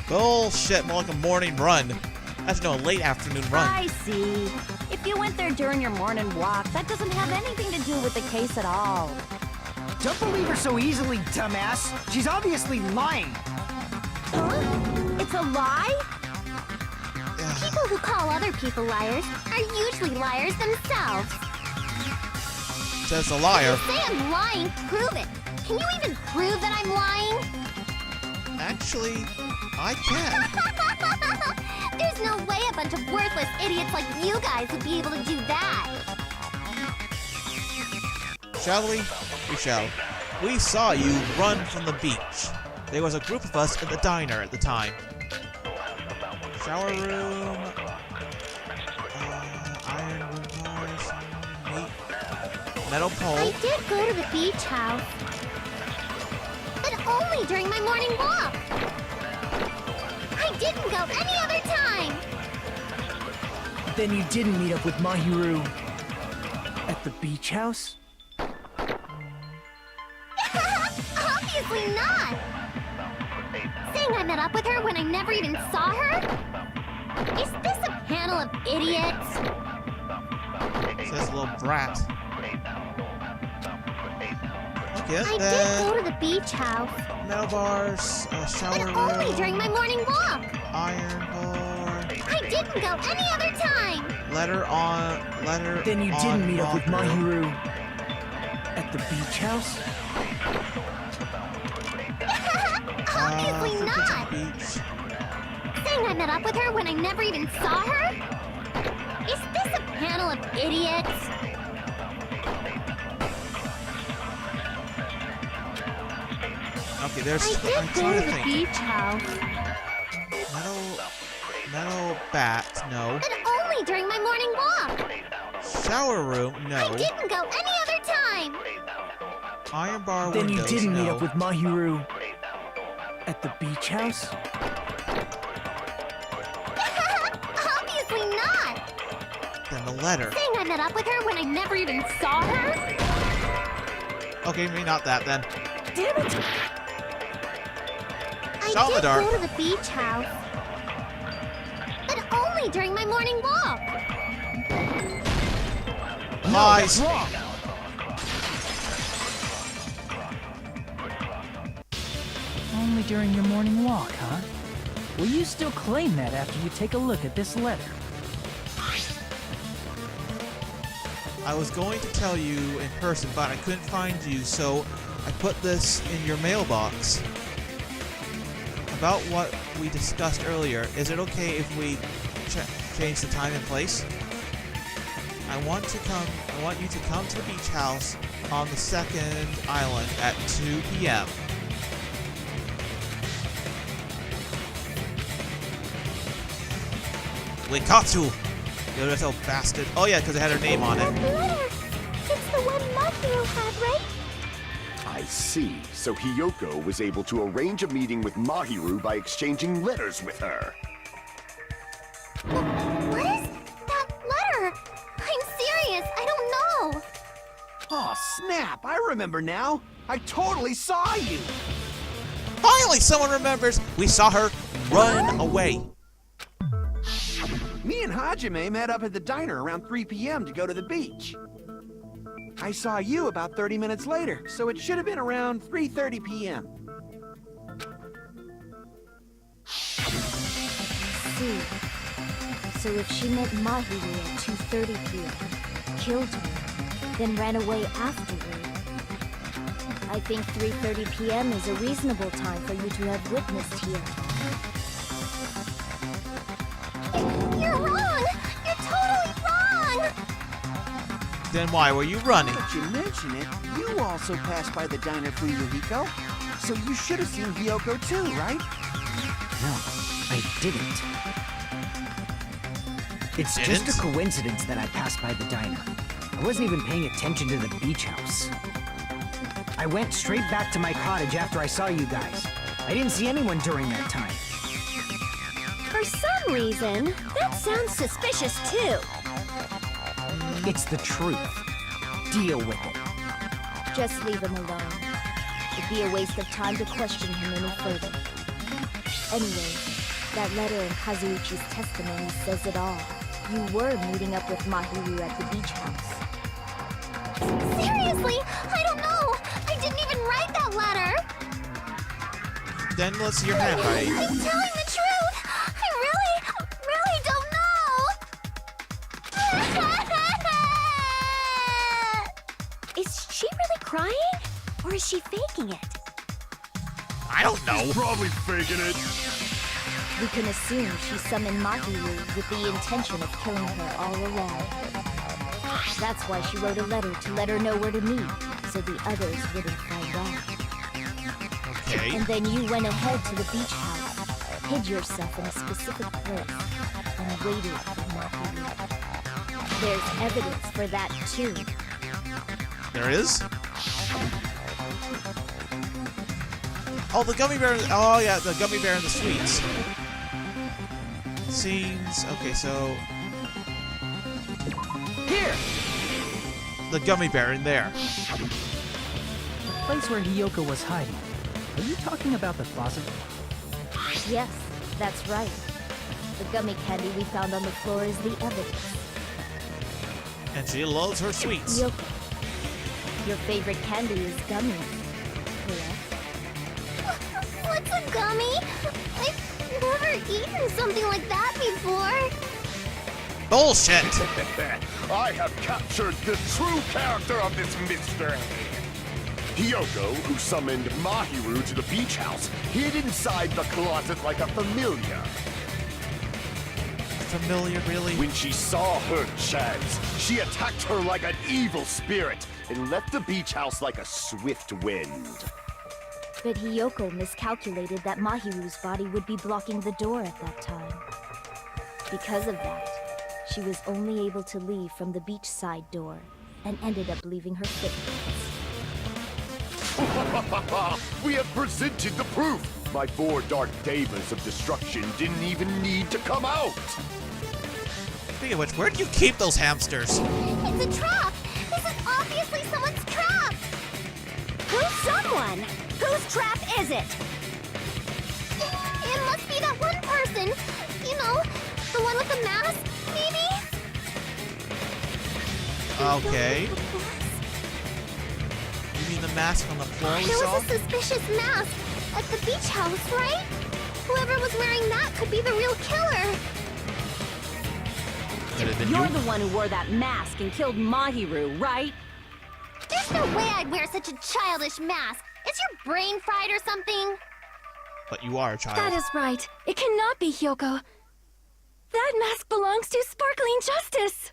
Bullshit, more like a morning run. That's no late afternoon run. I see. If you went there during your morning walk, that doesn't have anything to do with the case at all. Don't believe her so easily, dumbass. She's obviously lying. Huh? It's a lie? People who call other people liars are usually liars themselves. Says a liar. If you say I'm lying, prove it. Can you even prove that I'm lying? Actually, I can. There's no way a bunch of worthless idiots like you guys would be able to do that. Shall we? We shall. We saw you run from the beach. There was a group of us at the diner at the time. Shower room. Iron room bars. Meat. Metal pole. I did go to the beach house. But only during my morning walk. I didn't go any other time. Then you didn't meet up with Mahiru at the beach house? Obviously not. Saying I met up with her when I never even saw her? Is this a panel of idiots? Says a little brat. Okay, I did go to the beach house. Metal bars, shower But room. only during my morning walk. Iron bar. I didn't go any other time. Letter. Then you on didn't meet up with locker. Mahiru at the beach house? Obviously freaking not. Beach. Saying I met up with her when I never even saw her? Is this a panel of idiots? Okay, there's. I I'm did go trying to to the think. beach house. Metal bat, no. But only during my morning walk. Shower room, I no. didn't go any other time. Iron bar Then you windows, didn't no. meet up with Mahiru at the beach house? Obviously not. Then the letter. Saying I met up with her when I never even saw her? Okay, maybe not that then. Damn it. Shot in the dark. I did go to the beach house. But only during my morning walk. Lies. Wrong! Only during your morning walk, huh? Will you still claim that after you take a look at this letter? I was going to tell you in person, but I couldn't find you, so I put this in your mailbox. About what we discussed earlier, is it okay if we change the time and place? I want you to come to the beach house on the second island at 2 p.m. Linkatsu! You little bastard. Oh yeah, because it had her name on it. That letter! It's the one Mahiru had, right? I see. So Hiyoko was able to arrange a meeting with Mahiru by exchanging letters with her. What is that letter? I'm serious, I don't know. Oh, snap! I remember now. I totally saw you. Finally, someone remembers. We saw her run away. Me and Hajime met up at the diner around 3 p.m. to go to the beach. I saw you about 30 minutes later, so it should have been around 3:30 p.m. See. So if she met Mahiru at 2:30 p.m., killed her, then ran away afterward, I think 3:30 p.m. is a reasonable time for you to have witnessed here. You're wrong! You're totally wrong! Then why were you running? Now that you mention it, you also passed by the diner for Yuriko, so you should have seen Hiyoko too, right? No, I didn't. It's just a coincidence that I passed by the diner. I wasn't even paying attention to the beach house. I went straight back to my cottage after I saw you guys. I didn't see anyone during that time. For some reason, that sounds suspicious too. It's the truth. Deal with it. Just leave him alone. It'd be a waste of time to question him any further. Anyway, that letter in Kazuichi's testimony says it all. You were meeting up with Mahiru at the beach house. Seriously, I don't know! I didn't even write that letter! Then let's see your handwriting. I'm telling the truth! I really don't know! Is she really crying? Or is she faking it? I don't know. Probably faking it. We can assume she summoned Mahiru with the intention of killing her all along. That's why she wrote a letter to let her know where to meet, so the others wouldn't find out. Okay. And then you went ahead to the beach house, hid yourself in a specific place, and waited for Mahiru. There's evidence for that too. There is? Oh, the gummy bear. Oh, yeah, the gummy bear and the sweets. Scenes. Okay, so. Here! The gummy bear in there. The place where Hiyoko was hiding. Are you talking about the closet? Yes, that's right. The gummy candy we found on the floor is the evidence. And she loves her sweets. Yoko, your favorite candy is gummy, correct? What's a gummy? I've never eaten something like that before. Bullshit! I have captured the true character of this mystery. Hiyoko, who summoned Mahiru to the beach house, hid inside the closet like a familiar. Familiar, really? When she saw her chance, she attacked her like an evil spirit and left the beach house like a swift wind. But Hiyoko miscalculated that Mahiru's body would be blocking the door at that time. Because of that, she was only able to leave from the beachside door and ended up leaving her footprints. We have presented the proof! My 4 dark daemons of destruction didn't even need to come out! Speaking of which, where do you keep those hamsters? It's a trap! This is obviously someone's trap! Who's someone? Whose trap is it? It must be that one person! You know, the one with the mask, maybe? Okay. You mean the mask on the floor we There saw? was a suspicious mask at the beach house, right? Whoever was wearing that could be the real killer. Could have been You're you. the one who wore that mask and killed Mahiru, right? There's no way I'd wear such a childish mask. Is your brain fried or something? But you are a child. That is right. It cannot be Hyoko. That mask belongs to Sparkling Justice.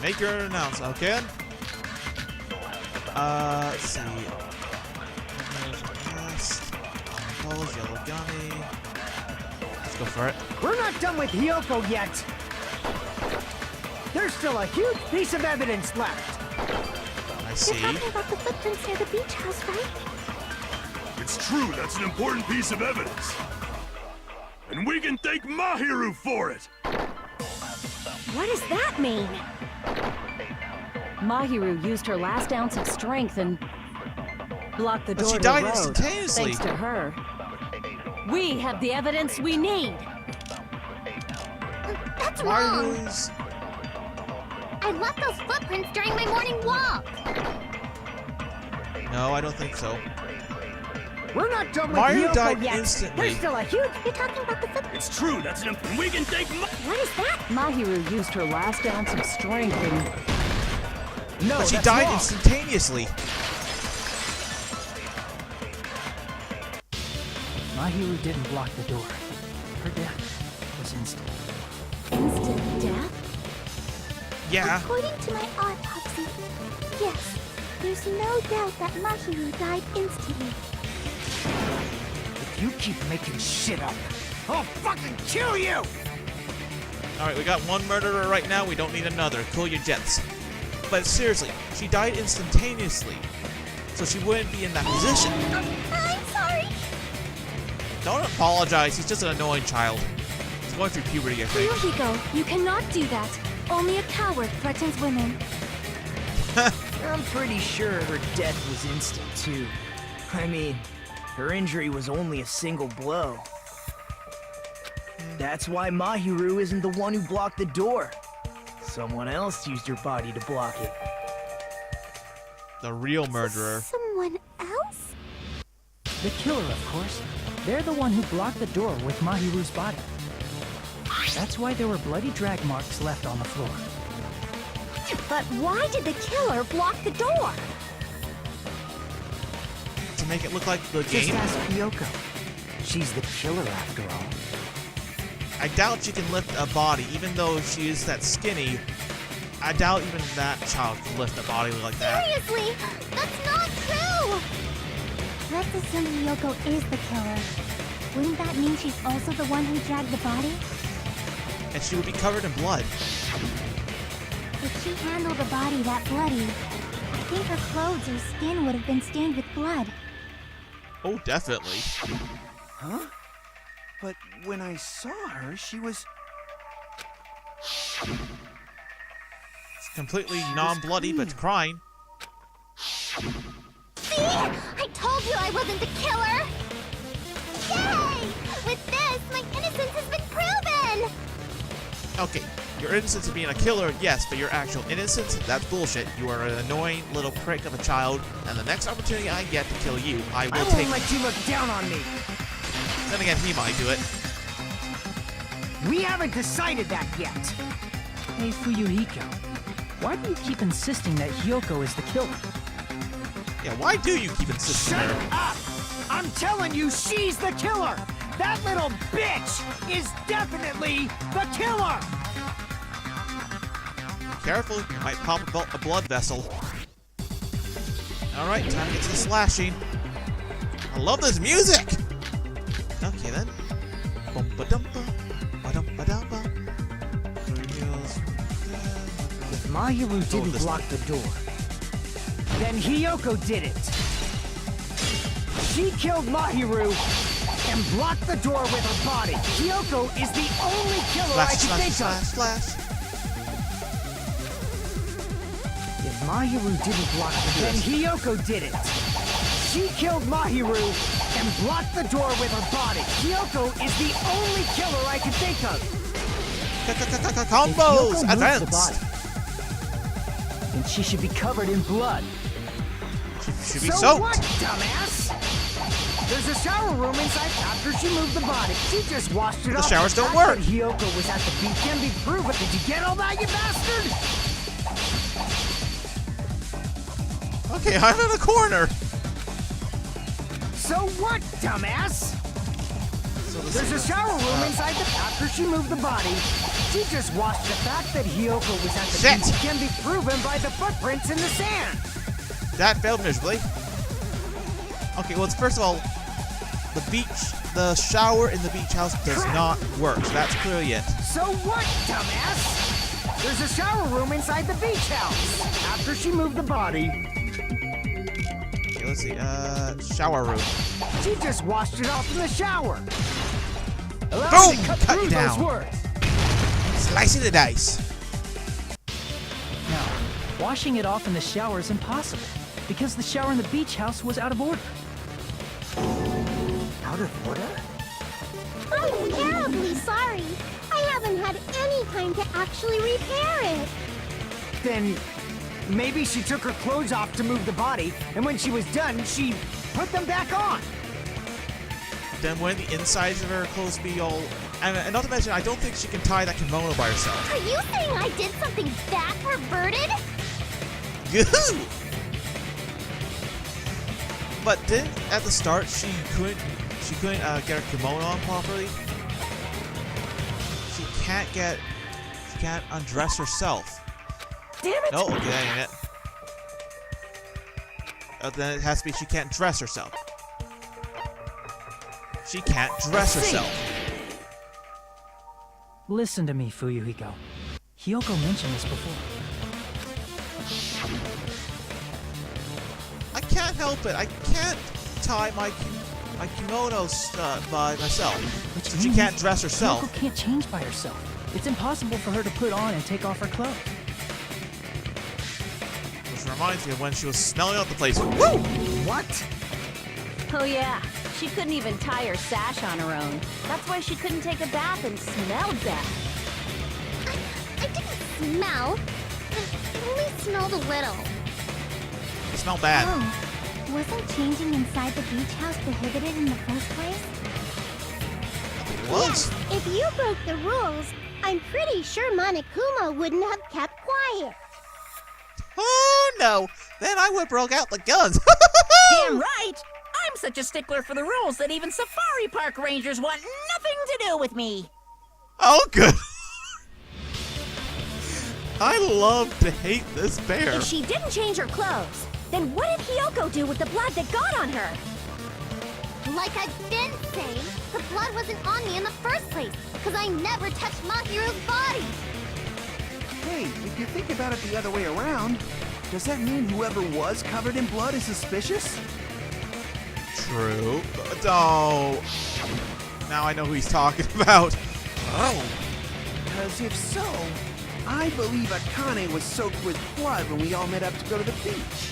Make your announcement, okay? Let's see. Balls, yellow gummy. Let's go for it. We're not done with Hiyoko yet. There's still a huge piece of evidence left. I see. You're talking about the footprints near the beach house, right? It's true, that's an important piece of evidence. And we can thank Mahiru for it! What does that mean? Mahiru used her last ounce of strength and blocked the But door she to died the road. instantaneously. Thanks to her. We have the evidence we need. That's wrong. Mahiru's... I left those footprints during my morning walk. No, I don't think so. We're not done with Mario Hiyoko died yet. instantly. There's still a huge... You're talking about the footprints. It's true, that's an important... We can thank What is that? Mahiru used her last ounce of strength and No, But she that's died wrong. instantaneously. Mahiru didn't block the door. Her death was instant. Instant death? Yeah. According to my autopsy, yes, there's no doubt that Mahiru died instantly. If you keep making shit up, I'll fucking kill you! Alright, we got one murderer right now. We don't need another. Cool your jets. But seriously, she died instantaneously. So she wouldn't be in that position. I'm sorry. Don't apologize. He's just an annoying child. He's going through puberty, I think. Yuriko, you cannot do that. Only a coward threatens women. I'm pretty sure her death was instant, too. I mean, her injury was only a single blow. That's why Mahiru isn't the one who blocked the door. Someone else used her body to block it. The real murderer. Someone else? The killer, of course. They're the one who blocked the door with Mahiru's body. That's why there were bloody drag marks left on the floor. But why did the killer block the door? To make it look like the Just game. ask Hiyoko. She's the killer after all. I doubt she can lift a body, even though she is that skinny. I doubt even that child can lift a body like that. Seriously, that's not true! Let's assume Hiyoko is the killer. Wouldn't that mean she's also the one who dragged the body? And she would be covered in blood. If she handled a body that bloody, I think her clothes or skin would have been stained with blood. Oh, definitely. Huh? But when I saw her, she was... It's completely non-bloody, but crying. See? I told you I wasn't the killer! Yay! With this, my innocence has been proven! Okay, your innocence of being a killer, yes, but your actual innocence, that's bullshit. You are an annoying little prick of a child, and the next opportunity I get to kill you, I will take. won't let you look down on me. Then again, he might do it. We haven't decided that yet. Hey, Fuyuhiko. Why do you keep insisting that Hiyoko is the killer? Yeah, why do you keep insisting Shut there? up! I'm telling you, she's the killer! That little bitch is definitely the killer! Careful, you might pop a blood vessel. Alright, time to get to the slashing. I love this music! Okay then. Bum-ba-dum-ba, ba-dum-ba-dum-ba. If Mahiru didn't this block the door, then Hiyoko did it. She killed Mahiru and blocked the door with her body. Hiyoko is the only killer I Flash, can flash, think flash, of. flash. If Mahiru didn't block the door, then Hiyoko did it. She killed Mahiru and blocked the door with her body. Hiyoko is the only killer I can think of. Combos! If Hiyoko moved the Advanced! body, then she should be covered in blood. Should be So soaked. what, dumbass? There's a shower room inside after she moved the body. She just washed it The off. showers don't That's work. when Hiyoko was at the beach can be proven. Did you get all that, you bastard? Okay, I'm in a corner. So what, dumbass? There's a shower room inside the... After she moved the body, she just washed the fact that Hiyoko was at the Shit. beach can be proven by the footprints in the sand. That failed miserably. Okay, well, first of all, the shower in the beach house does not work. So that's clearly it. So what, dumbass? There's a shower room inside the beach house. After she moved the body, Okay, let's see. Shower room. she just washed it off in the shower. Allow Boom! me to cut Cut through down. those words. Slicing the dice. Now, washing it off in the shower is impossible because the shower in the beach house was out of order. Out of order? I'm terribly sorry. I haven't had any time to actually repair it. Then maybe she took her clothes off to move the body, and when she was done, she put them back on. Then when the insides of her clothes be all... And not to mention, I don't think she can tie that kimono by herself. Are you saying I did something that perverted? Goo! But then at the start she couldn't get her kimono on properly. She can't undress herself. Damn it! No, okay, that ain't it. Then it has to be she can't dress herself. She can't dress herself. Listen to me, Fuyuhiko. Hiyoko mentioned this before. I can't help it. I can't tie my kimonos by myself. Which So she means can't dress herself. Hiyoko can't change by herself. It's impossible for her to put on and take off her clothes. Which reminds me of when she was smelling out the place. Woo! What? Oh yeah, she couldn't even tie her sash on her own. That's why she couldn't take a bath and smelled bad. I didn't smell. I only smelled a little. You smell bad. Oh, wasn't changing inside the beach house prohibited in the first place? It was. If you broke the rules, I'm pretty sure Monokuma wouldn't have kept quiet. Oh no! Then I would have broke out the guns. Damn right! I'm such a stickler for the rules that even safari park rangers want nothing to do with me. Oh good. I love to hate this bear. If she didn't change her clothes, then what did Hiyoko do with the blood that got on her? Like I've been saying, the blood wasn't on me in the first place, because I never touched Mahiru's body. Hey, if you think about it the other way around, does that mean whoever was covered in blood is suspicious? True. But oh. Now I know who he's talking about. Oh. Because if so, I believe Akane was soaked with blood when we all met up to go to the beach.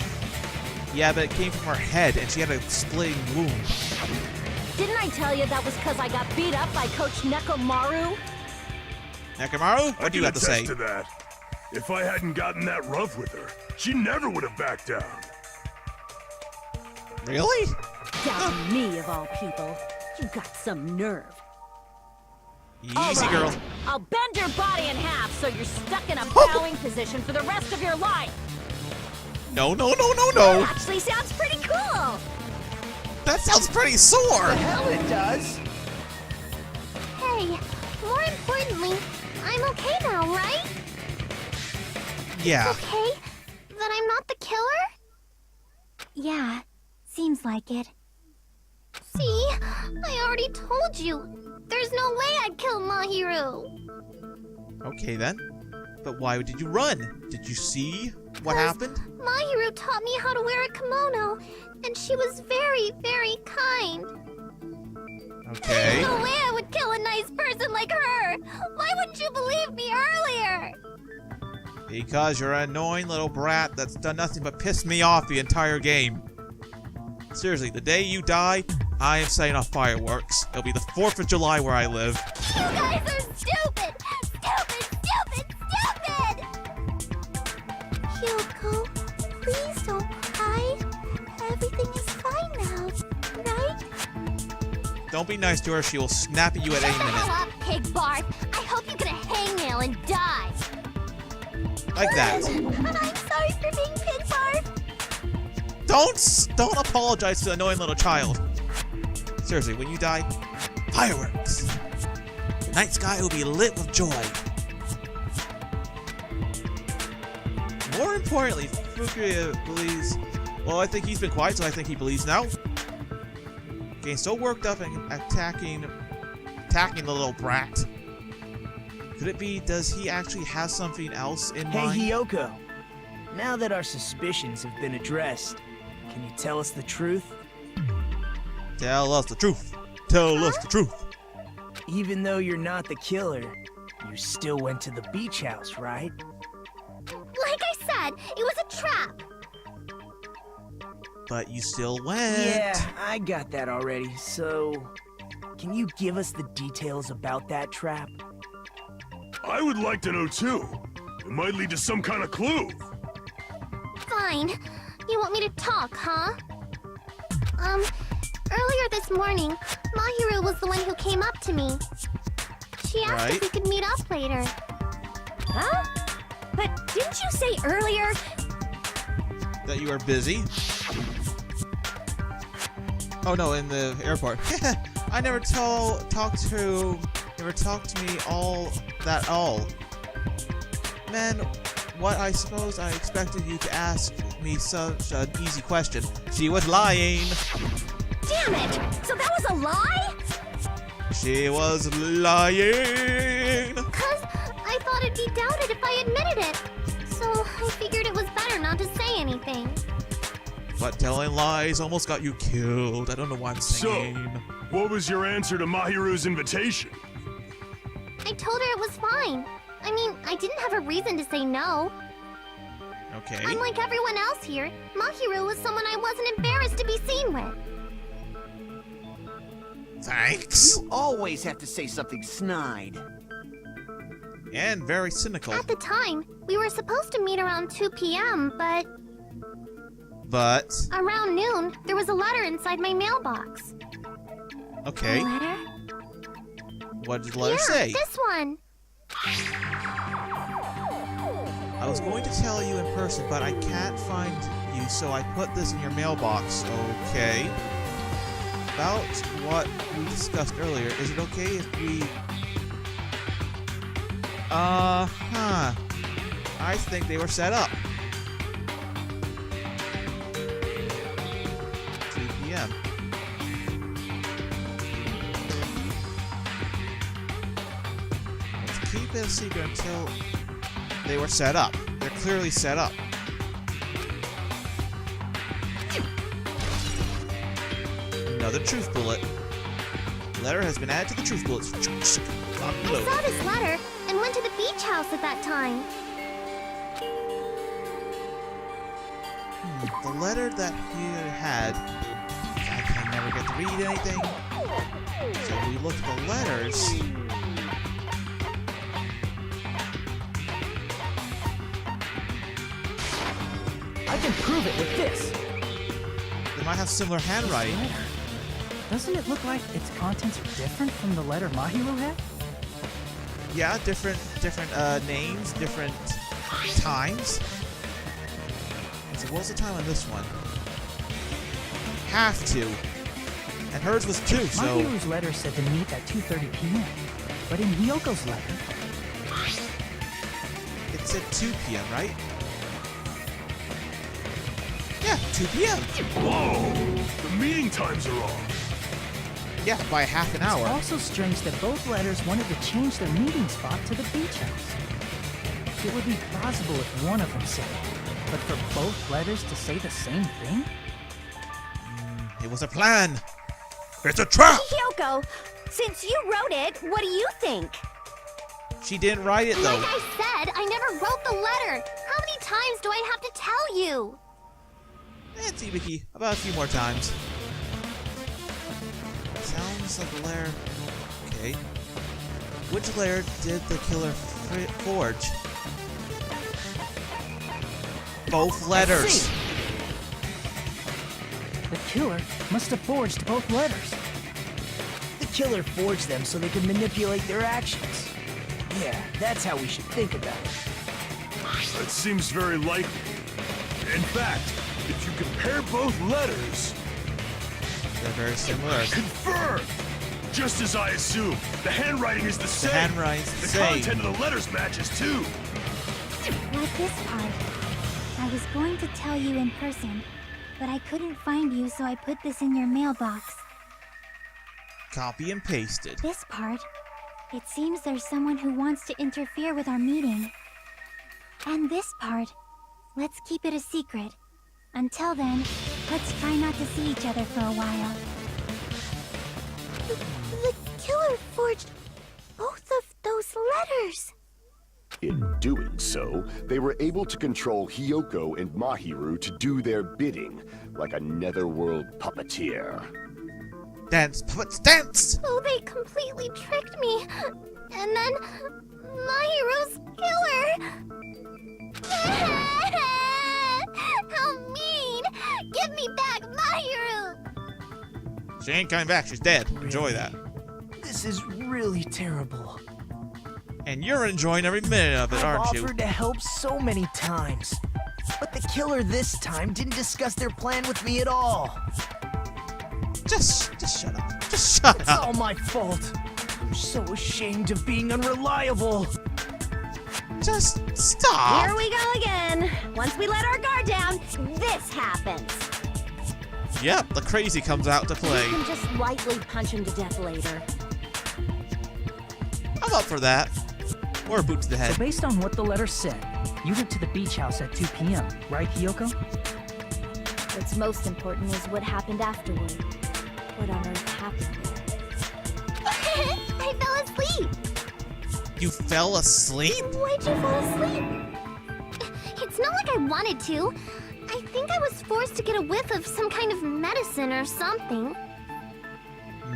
Yeah, but it came from her head and she had a splitting wound. Didn't I tell you that was because I got beat up by Coach Nekomaru? Nekomaru, what do you have to say? To that. If I hadn't gotten that rough with her, she never would have backed down. Really? Down me, of all people. You got some nerve. Easy, All right, girl. I'll bend your body in half so you're stuck in a bowing position for the rest of your life. No, no, no, no, That no. actually sounds pretty cool. That sounds pretty sore. The hell it does! Hey, more importantly, I'm okay now, right? Yeah. Okay? That I'm not the killer? Yeah, seems like it. See? I already told you. There's no way I'd kill Mahiru. Okay then. But why did you run? Did you see what happened? Mahiru taught me how to wear a kimono, and she was very, very kind. Okay. No way I would kill a nice person like her! Why wouldn't you believe me earlier? Because you're an annoying little brat that's done nothing but piss me off the entire game. Seriously, the day you die, I am setting off fireworks. It'll be the 4th of July where I live. You guys are stupid! Stupid, stupid, stupid! Hyoko, please don't cry. Everything is fine now, right? Don't be nice to her, she will snap at you at any Shut the hell minute. up, Pig Barf! I hope you get a hangnail and die! Like that. I'm sorry for being Pig Barf! Don't apologize to the annoying little child. Seriously, when you die, fireworks. The night sky will be lit with joy. More importantly, Fukuya believes... Well, I think he's been quiet, so I think he believes now. Getting so worked up and attacking the little brat. Could it be, does he actually have something else in mind? Hey, Hiyoko. Now that our suspicions have been addressed, can you tell us the truth? Tell us the truth. Tell us the truth. Even though you're not the killer, you still went to the beach house, right? Like I said, it was a trap. But you still went. Yeah, I got that already, so... Can you give us the details about that trap? I would like to know too. It might lead to some kind of clue. Fine. You want me to talk, huh? Earlier this morning, Mahiru was the one who came up to me. She asked if we could meet up later. Huh? But didn't you say earlier... That you are busy? Oh no, in the airport. I never talked to me all. Man, what I suppose I expected you to ask me such an easy question. She was lying. Damn it! So that was a lie? She was lying. 'Cause I thought it'd be doubted if I admitted it. So I figured it was better not to say anything. But telling lies almost got you killed. I don't know why I'm saying. So, what was your answer to Mahiru's invitation? I told her it was fine. I mean, I didn't have a reason to say no. Okay. Unlike everyone else here, Mahiru was someone I wasn't embarrassed to be seen with. Thanks. You always have to say something snide. And very cynical. At the time, we were supposed to meet around 2 p.m., but around noon, there was a letter inside my mailbox. Okay. A letter? What did the letter say? This one. I was going to tell you in person, but I can't find you, so I put this in your mailbox. Okay. About what we discussed earlier, is it okay if we... I think they were set up. 2 p.m. Let's keep it a secret until they were set up. They're clearly set up. Another truth bullet. Letter has been added to the truth bullets. I saw this letter and went to the beach house at that time. The letter that he had, I can never get to read anything. So we look at the letters. I can prove it with this. They might have similar handwriting. This letter. Doesn't it look like its contents are different from the letter Mahiru had? Yeah, different names, different times. So what was the time on this one? Have to. And hers was 2, so... Mahiru's letter said to meet at 2:30 p.m. But in Hyoko's letter... It said 2 p.m., right? Yeah, 2 p.m. Whoa! The meeting times are off. Yeah, by half an hour. It's also strange that both letters wanted to change their meeting spot to the beach house. It would be plausible if one of them said it, but for both letters to say the same thing? It was a plan. It's a trap! Hiyoko, since you wrote it, what do you think? She didn't write it, though. Like I said, I never wrote the letter. How many times do I have to tell you? It's Ibiki. About a few more times. Sounds like a lair. Okay. Which lair did the killer forge? Both letters. The killer must have forged both letters. The killer forged them so they could manipulate their actions. Yeah, that's how we should think about it. That seems very likely. In fact, if you compare both letters... They're very similar. Confirmed! Just as I assumed. The handwriting is the same. handwriting's the same. content of the letters matches too. Like this part. I was going to tell you in person, but I couldn't find you, so I put this in your mailbox. Copy and pasted. This part. It seems there's someone who wants to interfere with our meeting. And this part. Let's keep it a secret. Until then, let's try not to see each other for a while. The killer forged both of those letters. In doing so, they were able to control Hiyoko and Mahiru to do their bidding, like a netherworld puppeteer. Dance, puppets, dance! Oh, they completely tricked me. And then Mahiru's killer. How mean! Give me back Mahiru! She ain't coming back, she's dead. Enjoy that. This is really terrible. And you're enjoying every minute of it, aren't I've you? offered to help so many times. But the killer this time didn't discuss their plan with me at all. Just shut up. Just shut It's up. all my fault. I'm so ashamed of being unreliable. Just stop. Here we go again. Once we let our guard down, this happens. Yep, the crazy comes out to play. You can just lightly punch him to death later. I'm up for that. Or a boot to the So head. based on what the letter said, you went to the beach house at 2 p.m., right, Hiyoko? What's most important is what happened afterward. What on earth happened there? I fell asleep. You fell asleep? Why'd you fall asleep? It's not like I wanted to. I think I was forced to get a whiff of some kind of medicine or something.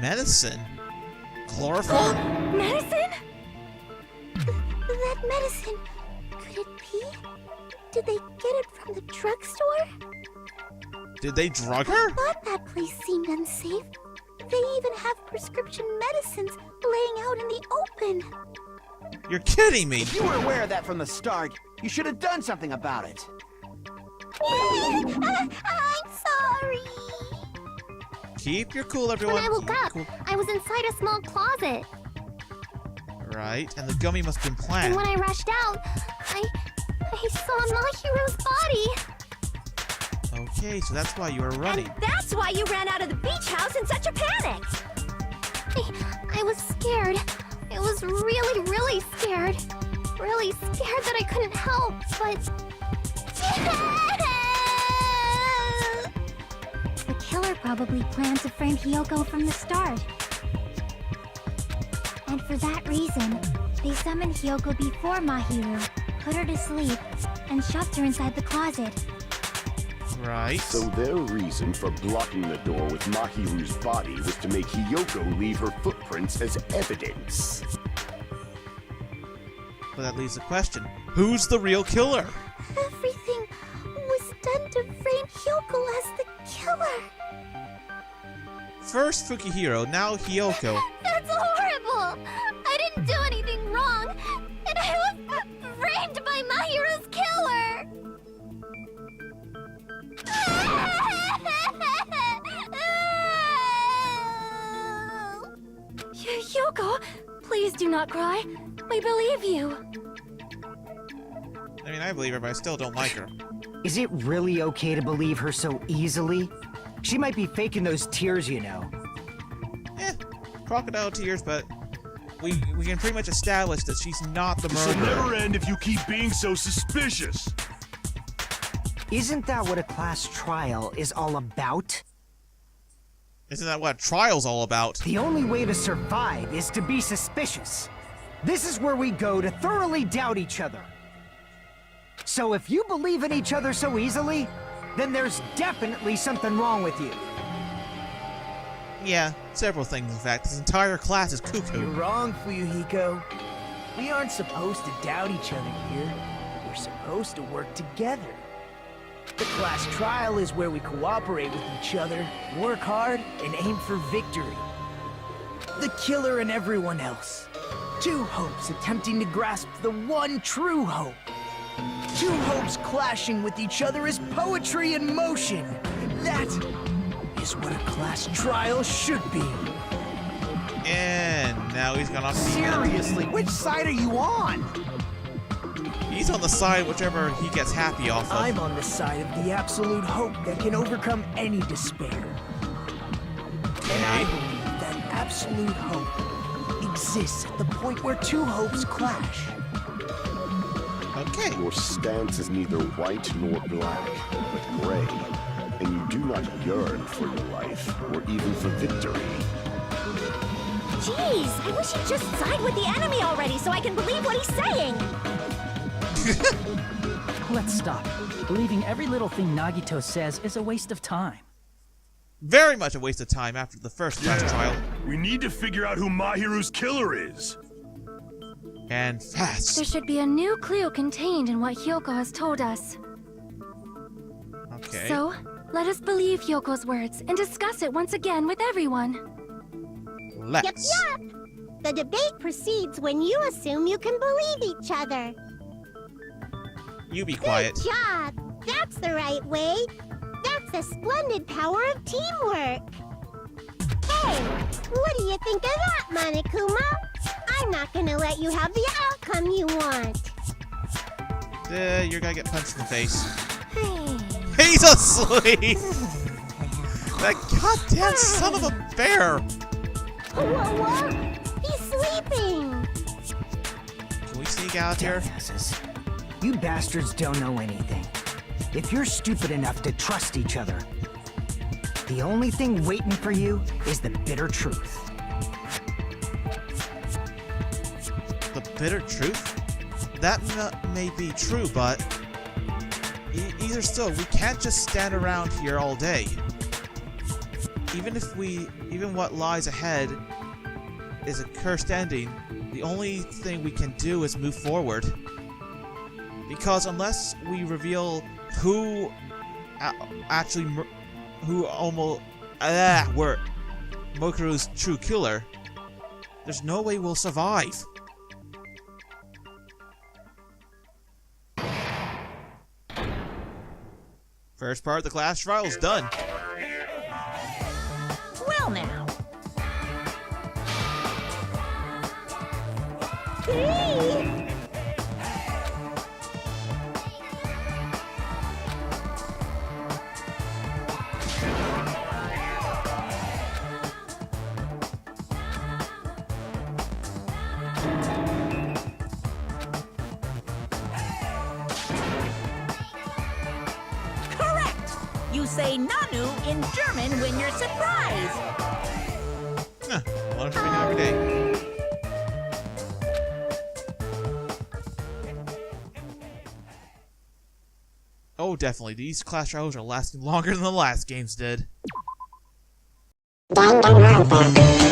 Medicine? Chloroform? Medicine? That medicine. Could it be? Did they get it from the drugstore? Did they drug her? I thought that place seemed unsafe. They even have prescription medicines laying out in the open. You're kidding me. If you were aware of that from the start, you should have done something about it. I'm sorry. Keep your cool, everyone. When I woke Keep your up, cool. I was inside a small closet. Right, and the gummy must have been And planned. when I rushed out, I saw Mahiru's body. Okay, so that's why you were running. And that's why you ran out of the beach house in such a panic. I was scared. I was really, really scared. Really scared that I couldn't help, but... The killer probably planned to frame Hiyoko from the start. And for that reason, they summoned Hiyoko before Mahiru, put her to sleep, and shoved her inside the closet. Right. So their reason for blocking the door with Mahiru's body was to make Hiyoko leave her footprints as evidence. But that leaves the question. Who's the real killer? Everything was done to frame Hiyoko as the killer. First Fukihiro, now Hiyoko. That's horrible! I didn't do anything wrong, and I was framed by Mahiru's killer! Yoko, please do not cry. We believe you. I mean, I believe her, but I still don't like her. Is it really okay to believe her so easily? She might be faking those tears, you know. Crocodile Tears, but we can pretty much establish that she's not the This will murderer. never end if you keep being so suspicious. Isn't that what a class trial is all about? Isn't that what a trial's all about? The only way to survive is to be suspicious. This is where we go to thoroughly doubt each other. So if you believe in each other so easily, then there's definitely something wrong with you. Yeah, several things, in fact. This entire class is You're cuckoo. wrong, Fuyuhiko. We aren't supposed to doubt each other here. We're supposed to work together. The class trial is where we cooperate with each other, work hard, and aim for victory. The killer and everyone else. Two hopes attempting to grasp the one true hope. Two hopes clashing with each other is poetry in motion. That is what a class trial should be. now he's gone off the deep end. Seriously, which side are you on? He's on the side whichever he gets happy off of. I'm on the side of the absolute hope that can overcome any despair. And I believe that absolute hope exists at the point where two hopes clash. Okay. Your stance is neither white nor black, but gray. And you do not yearn for your life, or even for victory. Jeez, I wish he'd just side with the enemy already so I can believe what he's saying. Let's stop. Believing every little thing Nagito says is a waste of time. Very much a waste of time after the first class trial. We need to figure out who Mahiru's killer is. And fast. There should be a new clue contained in what Hyoko has told us. Okay. So, let us believe Hyoko's words and discuss it once again with everyone. Let's. Yup. The debate proceeds when you assume you can believe each other. You be quiet. Good job. That's the right way. That's the splendid power of teamwork. Hey, what do you think of that, Monokuma? I'm not gonna let you have the outcome you want. You're gonna get punched in the face. He's asleep! That goddamn son of a bear! What? He's sleeping! Can we sneak out here? Dumbasses. You bastards don't know anything. If you're stupid enough to trust each other, the only thing waiting for you is the bitter truth. The bitter truth? That may be true, but either still, we can't just stand around here all day. Even what lies ahead is a cursed ending, the only thing we can do is move forward. Because unless we reveal who were Mokuru's true killer, there's no way we'll survive. First part of the class trial is done. Well now. You say Nanu in German when you're surprised. Learn something every day. Oh, definitely. These class trials are lasting longer than the last games did. Danganronpa.